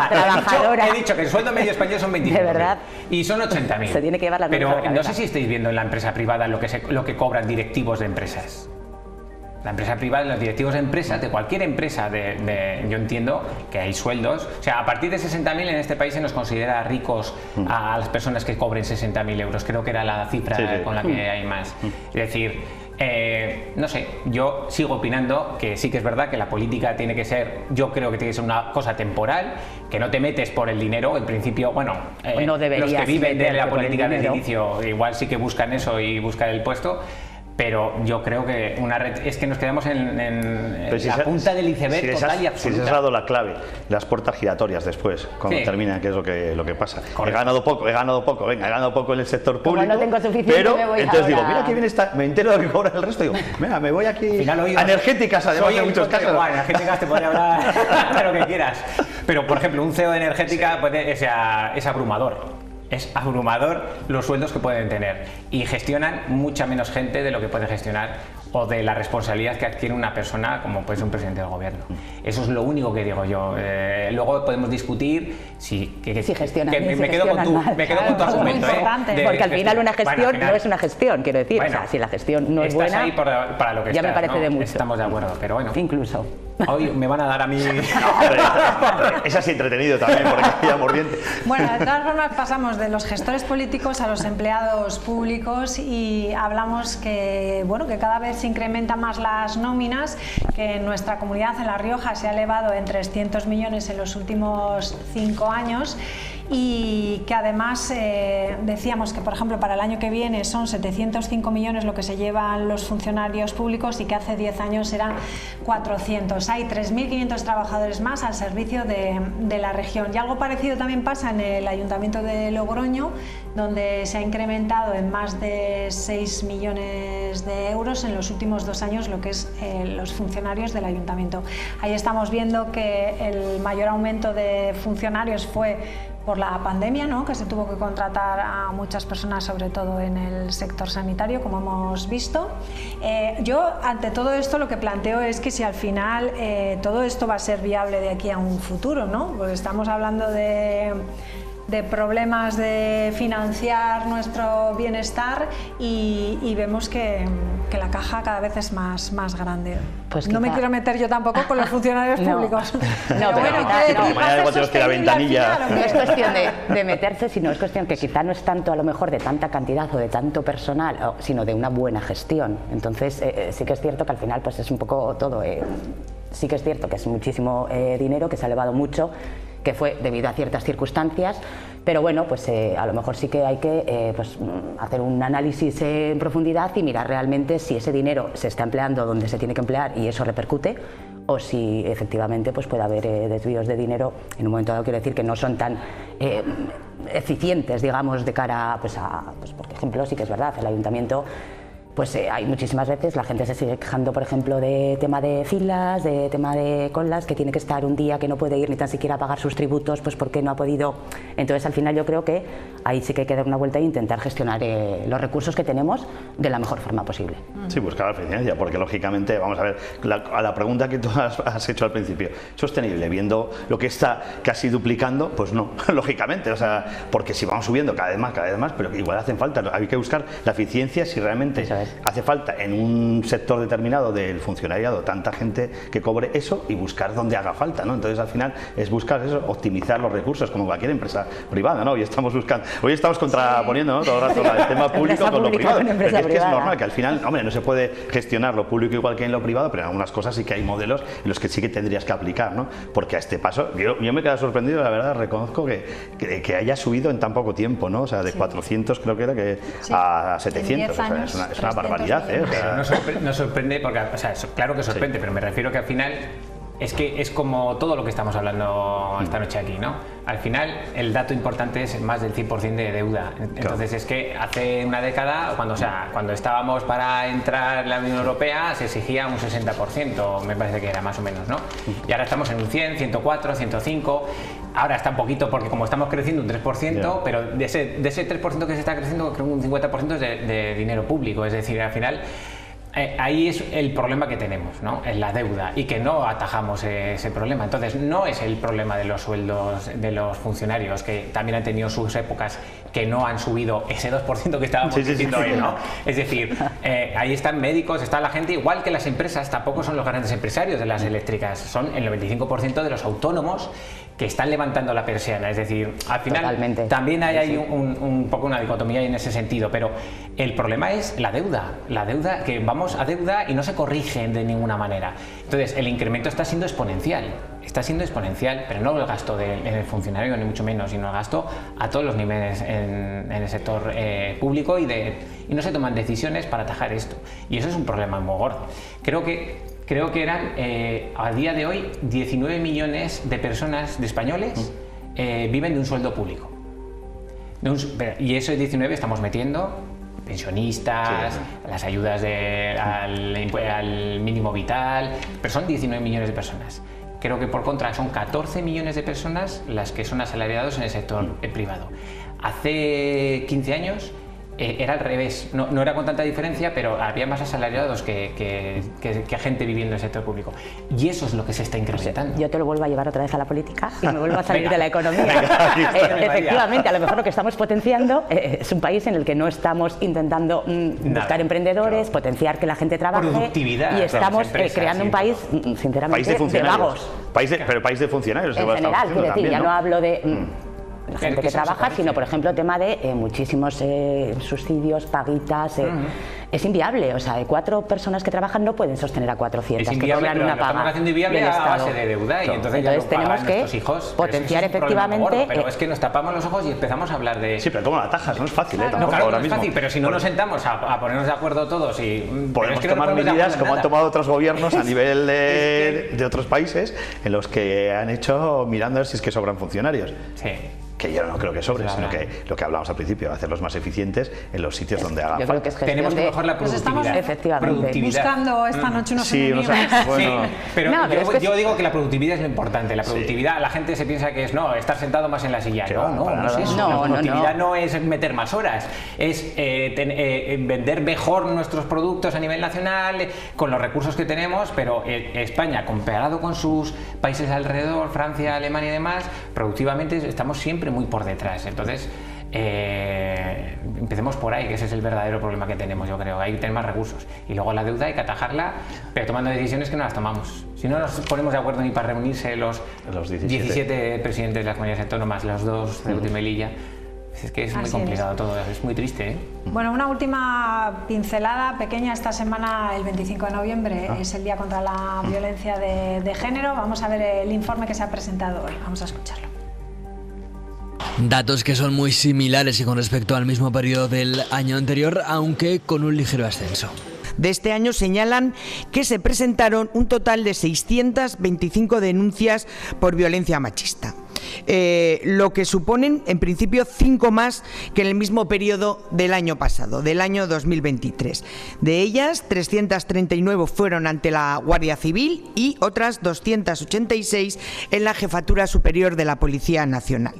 trabajadora... He dicho que el sueldo medio español son 25.000. De verdad. Y son 80.000. Se tiene que llevar la Pero no sé si estáis viendo en la empresa privada lo que cobran directivos de empresas. La empresa privada, los directivos de empresas, de cualquier empresa, yo entiendo que hay sueldos. O sea, a partir de 60.000 en este país se nos considera ricos a las personas que cobren 60.000 euros. Creo que era la cifra con la que hay más. Es decir, no sé, yo sigo opinando que sí que es verdad que la política tiene que ser, yo creo que tiene que ser una cosa temporal, que no te metes por el dinero. En principio, bueno, no los que viven de la política desde el inicio igual sí que buscan eso y buscan el puesto. Pero yo creo que es que nos quedamos en la punta del iceberg total y absoluta. Si se has dado la clave, las puertas giratorias después, cuando termina, que es lo que pasa. Correcto. He ganado poco en el sector público, no tengo suficiente, pero me voy entonces ahora. digo, mira que bien está, me entero de lo que cobra el resto, digo, mira, me voy aquí a energéticas, además en muchos casos. Bueno, energéticas te podría hablar de lo que quieras, pero por ejemplo, un CEO de energética es abrumador. Es abrumador los sueldos que pueden tener y gestionan mucha menos gente de lo que puede gestionar o de la responsabilidad que adquiere una persona como puede ser un presidente del gobierno. Eso es lo único que digo yo. Luego podemos discutir si gestionan bien, me quedo con tu argumento. Porque al final una gestión no es una gestión, quiero decir. Bueno, o sea, si la gestión no es buena, ahí para lo que ya me parece de mucho. Estamos de acuerdo, pero bueno. Incluso. Hoy me van a dar a mí... Es así entretenido también, porque ya mordiente. Bueno, de todas formas pasamos de los gestores políticos a los empleados públicos y hablamos que, bueno, que cada vez se incrementan más las nóminas, que en nuestra comunidad, en La Rioja, se ha elevado en 300 millones en los últimos 5 años y que además decíamos que, por ejemplo, para el año que viene son 705 millones lo que se llevan los funcionarios públicos y que hace 10 años eran 400. Hay 3.500 trabajadores más al servicio de la región. Y algo parecido también pasa en el Ayuntamiento de Logroño, donde se ha incrementado en más de 6 millones de euros en los últimos 2 años lo que es los funcionarios del Ayuntamiento. Ahí estamos viendo que el mayor aumento de funcionarios fue por la pandemia, ¿no? Que se tuvo que contratar a muchas personas, sobre todo en el sector sanitario, como hemos visto. Yo, ante todo esto, lo que planteo es que si al final todo esto va a ser viable de aquí a un futuro, ¿no? Porque estamos hablando de problemas de financiar nuestro bienestar y vemos que la caja cada vez es más grande. Pues no me quiero meter yo tampoco con los funcionarios públicos. No, es cuestión de meterse, sino es cuestión que quizá no es tanto a lo mejor de tanta cantidad o de tanto personal, sino de una buena gestión. Entonces sí que es cierto que al final pues es un poco todo. Sí que es cierto que es muchísimo dinero, que se ha elevado mucho, que fue debido a ciertas circunstancias, pero bueno, pues a lo mejor sí que hay que pues, hacer un análisis en profundidad y mirar realmente si ese dinero se está empleando donde se tiene que emplear y eso repercute, o si efectivamente pues puede haber desvíos de dinero en un momento dado. Quiero decir que no son tan eficientes, digamos, de cara pues por ejemplo, sí que es verdad, el ayuntamiento pues hay muchísimas veces la gente se sigue quejando, por ejemplo, de tema de filas, de tema de colas, que tiene que estar un día que no puede ir ni tan siquiera a pagar sus tributos, pues porque no ha podido. Entonces, al final yo creo que ahí sí que hay que dar una vuelta e intentar gestionar los recursos que tenemos de la mejor forma posible. Sí, buscar la eficiencia, porque lógicamente, vamos a ver, a la pregunta que tú has hecho al principio, ¿sostenible? Viendo lo que está casi duplicando, pues no, lógicamente, o sea, porque si vamos subiendo cada vez más, pero igual hacen falta, hay que buscar la eficiencia si realmente hace falta en un sector determinado del funcionariado tanta gente que cobre eso y buscar donde haga falta, ¿no? Entonces al final es buscar eso, optimizar los recursos como cualquier empresa privada, ¿no? Hoy estamos contraponiendo, ¿no? Todo el rato el tema público con lo privado, pero es que es normal que al final, hombre, no se puede gestionar lo público igual que en lo privado, pero en algunas cosas sí que hay modelos en los que sí que tendrías que aplicar, ¿no? Porque a este paso, yo me quedo sorprendido, la verdad, reconozco que haya subido en tan poco tiempo, ¿no? O sea, de 400 creo que era a 700, o sea, es una barbaridad, ¿eh? O sea, no sorprende porque, o sea, claro que sorprende, pero me refiero que al final es que es como todo lo que estamos hablando esta noche aquí, ¿no? Al final el dato importante es más del 100% de deuda. Entonces es que hace una década, cuando estábamos para entrar en la Unión Europea, se exigía un 60%, me parece que era más o menos, ¿no? Y ahora estamos en un 100, 104, 105. Ahora está un poquito porque como estamos creciendo un 3%, pero de ese 3% que se está creciendo, creo que un 50% es de dinero público. Es decir, al final ahí es el problema que tenemos, ¿no? En la deuda, y que no atajamos ese problema. Entonces, no es el problema de los sueldos de los funcionarios, que también han tenido sus épocas que no han subido ese 2% que estábamos diciendo hoy, ¿no? Es decir, ahí están médicos, está la gente, igual que las empresas, tampoco son los grandes empresarios de las eléctricas, son el 95% de los autónomos que están levantando la persiana. Es decir, al final Totalmente. también hay un poco una dicotomía en ese sentido, pero el problema es la deuda, que vamos a deuda y no se corrige de ninguna manera. Entonces, el incremento está siendo exponencial, pero no el gasto en el funcionario, ni mucho menos, sino el gasto a todos los niveles en el sector público, y no se toman decisiones para atajar esto. Y eso es un problema muy gordo. Creo que eran, a día de hoy, 19 millones de personas, de españoles, viven de un sueldo público. Y esos 19 estamos metiendo pensionistas, las ayudas al mínimo vital, pero son 19 millones de personas. Creo que por contra son 14 millones de personas las que son asalariados en el sector privado. Hace 15 años era al revés, no era con tanta diferencia, pero había más asalariados que gente viviendo en el sector público. Y eso es lo que se está incrementando. Yo te lo vuelvo a llevar otra vez a la política y me vuelvo a salir de la economía. Efectivamente, a lo mejor lo que estamos potenciando es un país en el que no estamos intentando buscar emprendedores, potenciar que la gente trabaje, productividad, y estamos creando un país, sinceramente, de vagos. Pero país de funcionarios. En general, quiero decir, también, ya ¿no? no hablo de la gente que trabaja, sino, por ejemplo, tema de muchísimos subsidios, paguitas. Es inviable, o sea, de 4 personas que trabajan no pueden sostener a 400 es inviable, que cobran una paga. Estamos haciendo inviable a base de deuda, y entonces ya tenemos que hijos, potenciar efectivamente. Pero es que nos tapamos los ojos y empezamos a hablar de. Sí, pero ¿cómo la atajas? No es fácil, Claro, no es fácil, pero si no nos sentamos a ponernos de acuerdo todos y podemos tomar medidas como han tomado otros gobiernos a nivel de otros países, en los que han hecho mirando a ver si es que sobran funcionarios. Sí. Que yo no creo que sobre, sino que lo que hablamos al principio, hacerlos más eficientes en los sitios donde haga falta. Tenemos que mejorar la productividad. Efectivamente. Buscando esta noche unos enemigos. Bueno. Sí, pero yo digo que la productividad es lo importante. La productividad, la gente se piensa que es estar sentado más en la silla. No es eso. La productividad no es meter más horas, es vender mejor nuestros productos a nivel nacional con los recursos que tenemos, pero España, comparado con sus países alrededor, Francia, Alemania y demás, productivamente estamos siempre muy por detrás. Entonces, empecemos por ahí, que ese es el verdadero problema que tenemos, yo creo. Hay que tener más recursos. Y luego la deuda hay que atajarla, pero tomando decisiones que no las tomamos. Si no nos ponemos de acuerdo ni para reunirse los 17 presidentes de las comunidades autónomas, los 2 de Ceuta y Melilla, es que es muy complicado todo, es muy triste, ¿eh? Bueno, una última pincelada pequeña. Esta semana, el 25 de noviembre, es el Día contra la Violencia de Género. Vamos a ver el informe que se ha presentado hoy. Vamos a escucharlo. Datos que son muy similares y con respecto al mismo periodo del año anterior, aunque con un ligero ascenso. De este año señalan que se presentaron un total de 625 denuncias por violencia machista. Lo que suponen en principio 5 más que en el mismo periodo del año pasado, del año 2023. De ellas, 339 fueron ante la Guardia Civil y otras 286 en la Jefatura Superior de la Policía Nacional.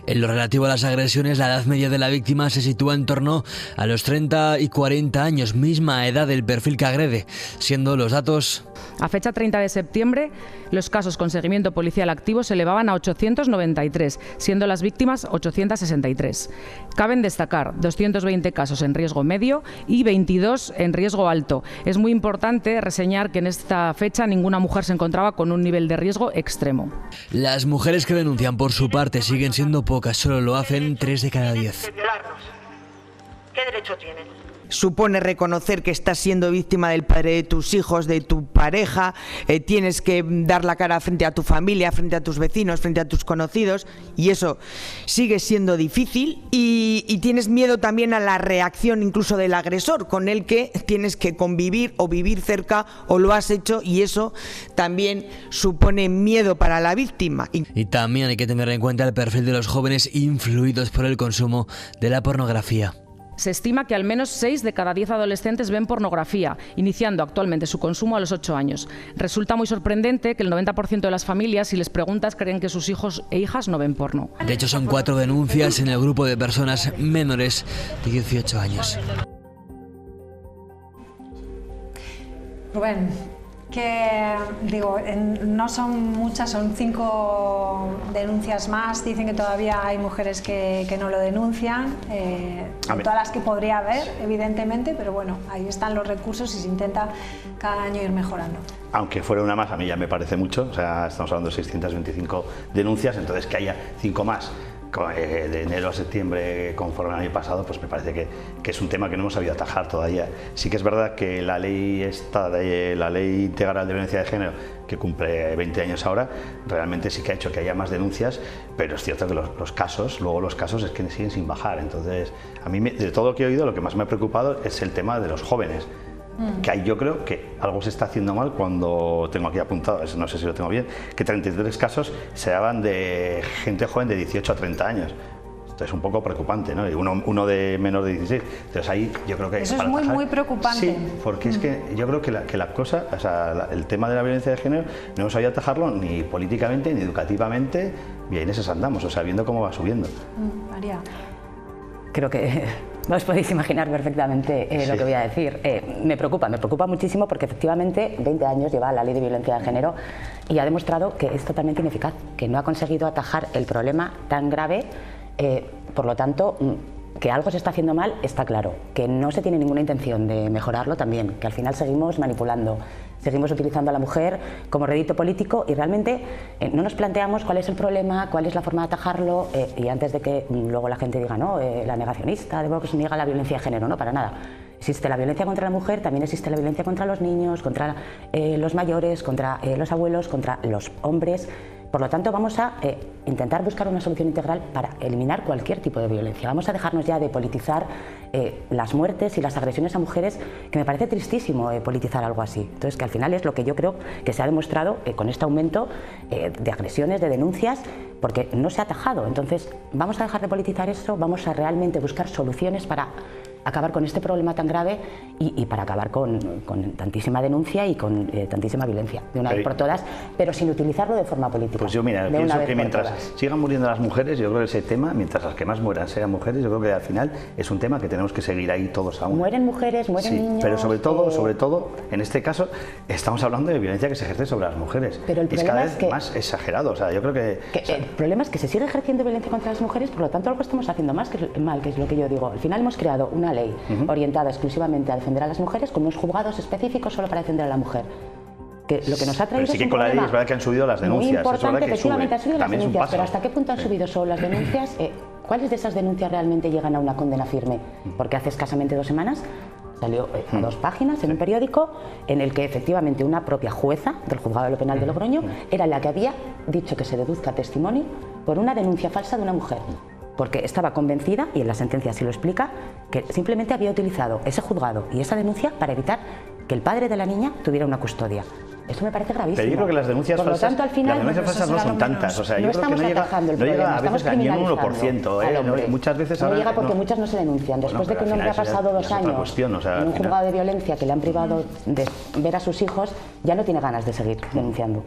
En lo relativo a las agresiones, la edad media de la víctima se sitúa en torno a los 30 y 40 años, misma edad del perfil que agrede, siendo los datos... A fecha 30 de septiembre, los casos con seguimiento policial activo se elevaban a 893, siendo las víctimas 863. Caben destacar 220 casos en riesgo medio y 22 en riesgo alto. Es muy importante reseñar que en esta fecha ninguna mujer se encontraba con un nivel de riesgo extremo. Las mujeres que denuncian por su parte siguen siendo pocas, solo lo hacen 3 de cada 10. ¿Qué derecho tienen? Supone reconocer que estás siendo víctima del padre de tus hijos, de tu pareja, tienes que dar la cara frente a tu familia, frente a tus vecinos, frente a tus conocidos, y eso sigue siendo difícil, y tienes miedo también a la reacción incluso del agresor, con el que tienes que convivir o vivir cerca o lo has hecho, y eso también supone miedo para la víctima. Y también hay que tener en cuenta el perfil de los jóvenes influidos por el consumo de la pornografía. Se estima que al menos 6 de cada 10 adolescentes ven pornografía, iniciando actualmente su consumo a los 8 años. Resulta muy sorprendente que el 90% de las familias, si les preguntas, creen que sus hijos e hijas no ven porno. De hecho, son 4 denuncias en el grupo de personas menores de 18 años. Rubén, que digo, no son muchas, son 5 denuncias más. Dicen que todavía hay mujeres que no lo denuncian, todas las que podría haber, evidentemente, pero bueno, ahí están los recursos y se intenta cada año ir mejorando. Aunque fuera una más, a mí ya me parece mucho, o sea, estamos hablando de 625 denuncias, entonces que haya 5 más de enero a septiembre conforme al año pasado, pues me parece que es un tema que no hemos sabido atajar todavía. Sí que es verdad que la ley esta de la Ley Integral de Violencia de Género, que cumple 20 años ahora, realmente sí que ha hecho que haya más denuncias, pero es cierto que los casos es que siguen sin bajar. Entonces, a mí de todo lo que he oído, lo que más me ha preocupado es el tema de los jóvenes. Que ahí yo creo que algo se está haciendo mal cuando tengo aquí apuntado, no sé si lo tengo bien, que 33 casos se daban de gente joven de 18 a 30 años. Esto es un poco preocupante, ¿no? Y uno de menor de 16. Entonces ahí yo creo que... Eso es muy preocupante. Sí, porque es que yo creo que la cosa, o sea, el tema de la violencia de género no hemos sabido atajarlo ni políticamente ni educativamente, y en esas andamos, o sea, viendo cómo va subiendo. María. Creo que os podéis imaginar perfectamente lo que voy a decir. Me preocupa muchísimo porque efectivamente 20 años lleva la Ley de Violencia de Género y ha demostrado que es totalmente ineficaz, que no ha conseguido atajar el problema tan grave. Por lo tanto, que algo se está haciendo mal está claro, que no se tiene ninguna intención de mejorarlo también, que al final seguimos manipulando, seguimos utilizando a la mujer como rédito político y realmente no nos planteamos cuál es el problema, cuál es la forma de atajarlo, y antes de que luego la gente diga, no, la negacionista de Vox niega la violencia de género, no, para nada. Existe la violencia contra la mujer, también existe la violencia contra los niños, contra los mayores, contra los abuelos, contra los hombres. Por lo tanto, vamos a intentar buscar una solución integral para eliminar cualquier tipo de violencia. Vamos a dejarnos ya de politizar las muertes y las agresiones a mujeres, que me parece tristísimo politizar algo así. Entonces, que al final es lo que yo creo que se ha demostrado con este aumento de agresiones, de denuncias, porque no se ha atajado. Entonces, vamos a dejar de politizar eso, vamos a realmente buscar soluciones para acabar con este problema tan grave y para acabar con tantísima denuncia y con tantísima violencia, de una vez por todas, pero sin utilizarlo de forma política. Pues yo, mira, pienso que mientras sigan muriendo las mujeres, yo creo que ese tema, mientras las que más mueran sean mujeres, yo creo que al final es un tema que tenemos que seguir ahí todos aún. Mueren mujeres, mueren niños... Pero sobre todo, en este caso, estamos hablando de violencia que se ejerce sobre las mujeres. Pero el y es cada vez más exagerado, o sea, yo creo que... el problema es que se sigue ejerciendo violencia contra las mujeres, por lo tanto algo estamos haciendo mal, que es lo que yo digo. Al final hemos creado una ley orientada exclusivamente a defender a las mujeres, con unos juzgados específicos solo para defender a la mujer. Que lo que nos ha traído pero sí que con la ley es verdad que han subido las denuncias. Muy importante, efectivamente, han subido las denuncias, pero ¿hasta qué punto han subido solo las denuncias? ¿Cuáles de esas denuncias realmente llegan a una condena firme? Porque hace escasamente 2 semanas salió a 2 páginas en un periódico en el que efectivamente una propia jueza del Juzgado de lo Penal de Logroño era la que había dicho que se deduzca testimonio por una denuncia falsa de una mujer. Porque estaba convencida, y en la sentencia sí lo explica, que simplemente había utilizado ese juzgado y esa denuncia para evitar que el padre de la niña tuviera una custodia. Eso me parece gravísimo. Pero yo creo que las denuncias Por lo falsas, tanto, al final, las denuncias falsas no son tantas. O sea, yo creo que no llega a veces ni un 1%. Muchas veces no llega porque muchas no se denuncian. Después de que un hombre ha pasado 2 años en un juzgado de violencia que le han privado de ver a sus hijos, ya no tiene ganas de seguir denunciando.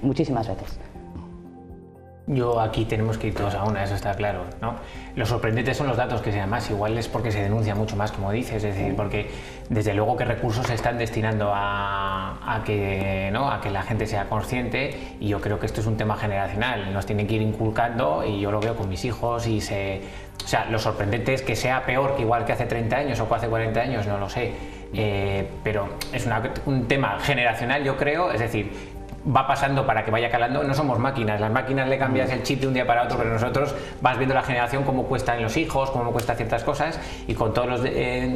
Muchísimas veces. Yo aquí tenemos que ir todos a una, eso está claro, ¿no? Lo sorprendente son los datos que sean más, igual es porque se denuncia mucho más, como dices, es decir, porque desde luego que recursos se están destinando a que la gente sea consciente, y yo creo que esto es un tema generacional, nos tienen que ir inculcando, y yo lo veo con mis hijos, o sea, lo sorprendente es que sea peor que igual que hace 30 años o que hace 40 años, no lo sé, pero es un tema generacional, yo creo, es decir, va pasando para que vaya calando. No somos máquinas, las máquinas le cambias el chip de un día para otro, pero nosotros vas viendo la generación cómo cuesta en los hijos, cómo cuesta ciertas cosas, y con todos los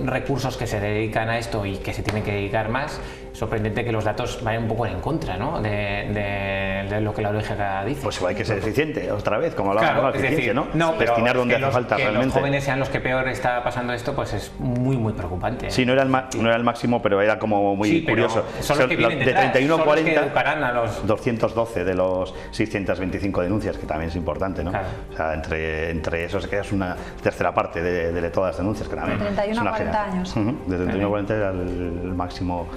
recursos que se dedican a esto y que se tienen que dedicar más, sorprendente que los datos vayan un poco en contra, ¿no? de lo que la lógica dice. Pues hay que ser eficiente, otra vez, como hablábamos, claro, de la eficiencia, ¿no? No, destinar donde hace falta que realmente. Los jóvenes sean los que peor está pasando esto, pues es muy, muy preocupante. Sí, no era el máximo, pero era como muy curioso. Son los que vienen detrás, de 31 a 40, son los que educarán a los... 212 de los 625 denuncias, que también es importante, ¿no? Claro. O sea, entre eso se queda una tercera parte de todas las denuncias, que también de 31 a 40 años. De 31 a 40 era el máximo.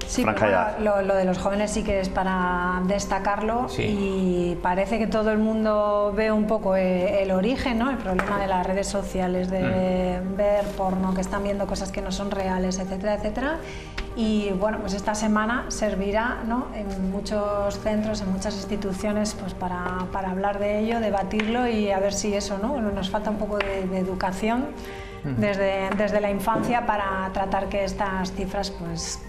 Sí, pero bueno, lo de los jóvenes sí que es para destacarlo, y parece que todo el mundo ve un poco el origen, ¿no? El problema de las redes sociales, de ver porno, que están viendo cosas que no son reales, etcétera, etcétera. y bueno, pues esta semana servirá, ¿no?, en muchos centros, en muchas instituciones, pues para hablar de ello, debatirlo y a ver si eso, ¿no?, nos falta un poco de educación desde la infancia para tratar que estas cifras pues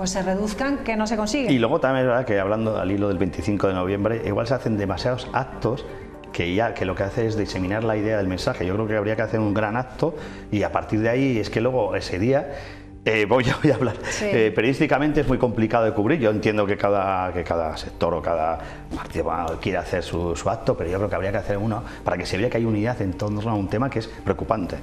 se reduzcan, que no se consiguen. Y luego también es verdad que, hablando al hilo del 25 de noviembre, igual se hacen demasiados actos que lo que hace es diseminar la idea del mensaje. Yo creo que habría que hacer un gran acto y a partir de ahí es que luego ese día voy a hablar. Sí. Periodísticamente es muy complicado de cubrir. Yo entiendo que cada sector o cada partido quiere hacer su acto, pero yo creo que habría que hacer uno para que se vea que hay unidad en torno a un tema que es preocupante.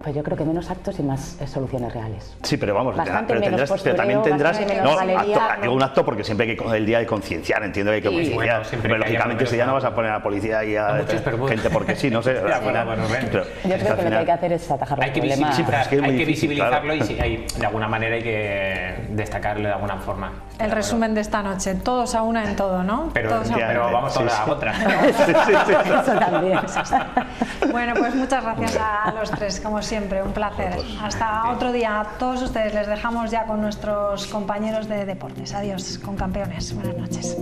Pues yo creo que menos actos y más soluciones reales. Sí, pero vamos, bastante pero también tendrás digo un acto porque siempre hay que el día de concienciar, entiendo que hay que concienciar. Pero lógicamente ese día no vas a poner a la policía y a gente porque sí, no sé. Yo creo que lo que hay que hacer es atajar los problemas. Hay que visibilizarlo y de alguna manera hay que destacarlo de alguna forma. El resumen de esta noche, todos a una en todo, ¿no? Pero vamos todos a otra. Eso también. Bueno, pues muchas gracias a los tres, como siempre, un placer. Hasta otro día. A todos ustedes les dejamos ya con nuestros compañeros de deportes. Adiós, con campeones. Buenas noches.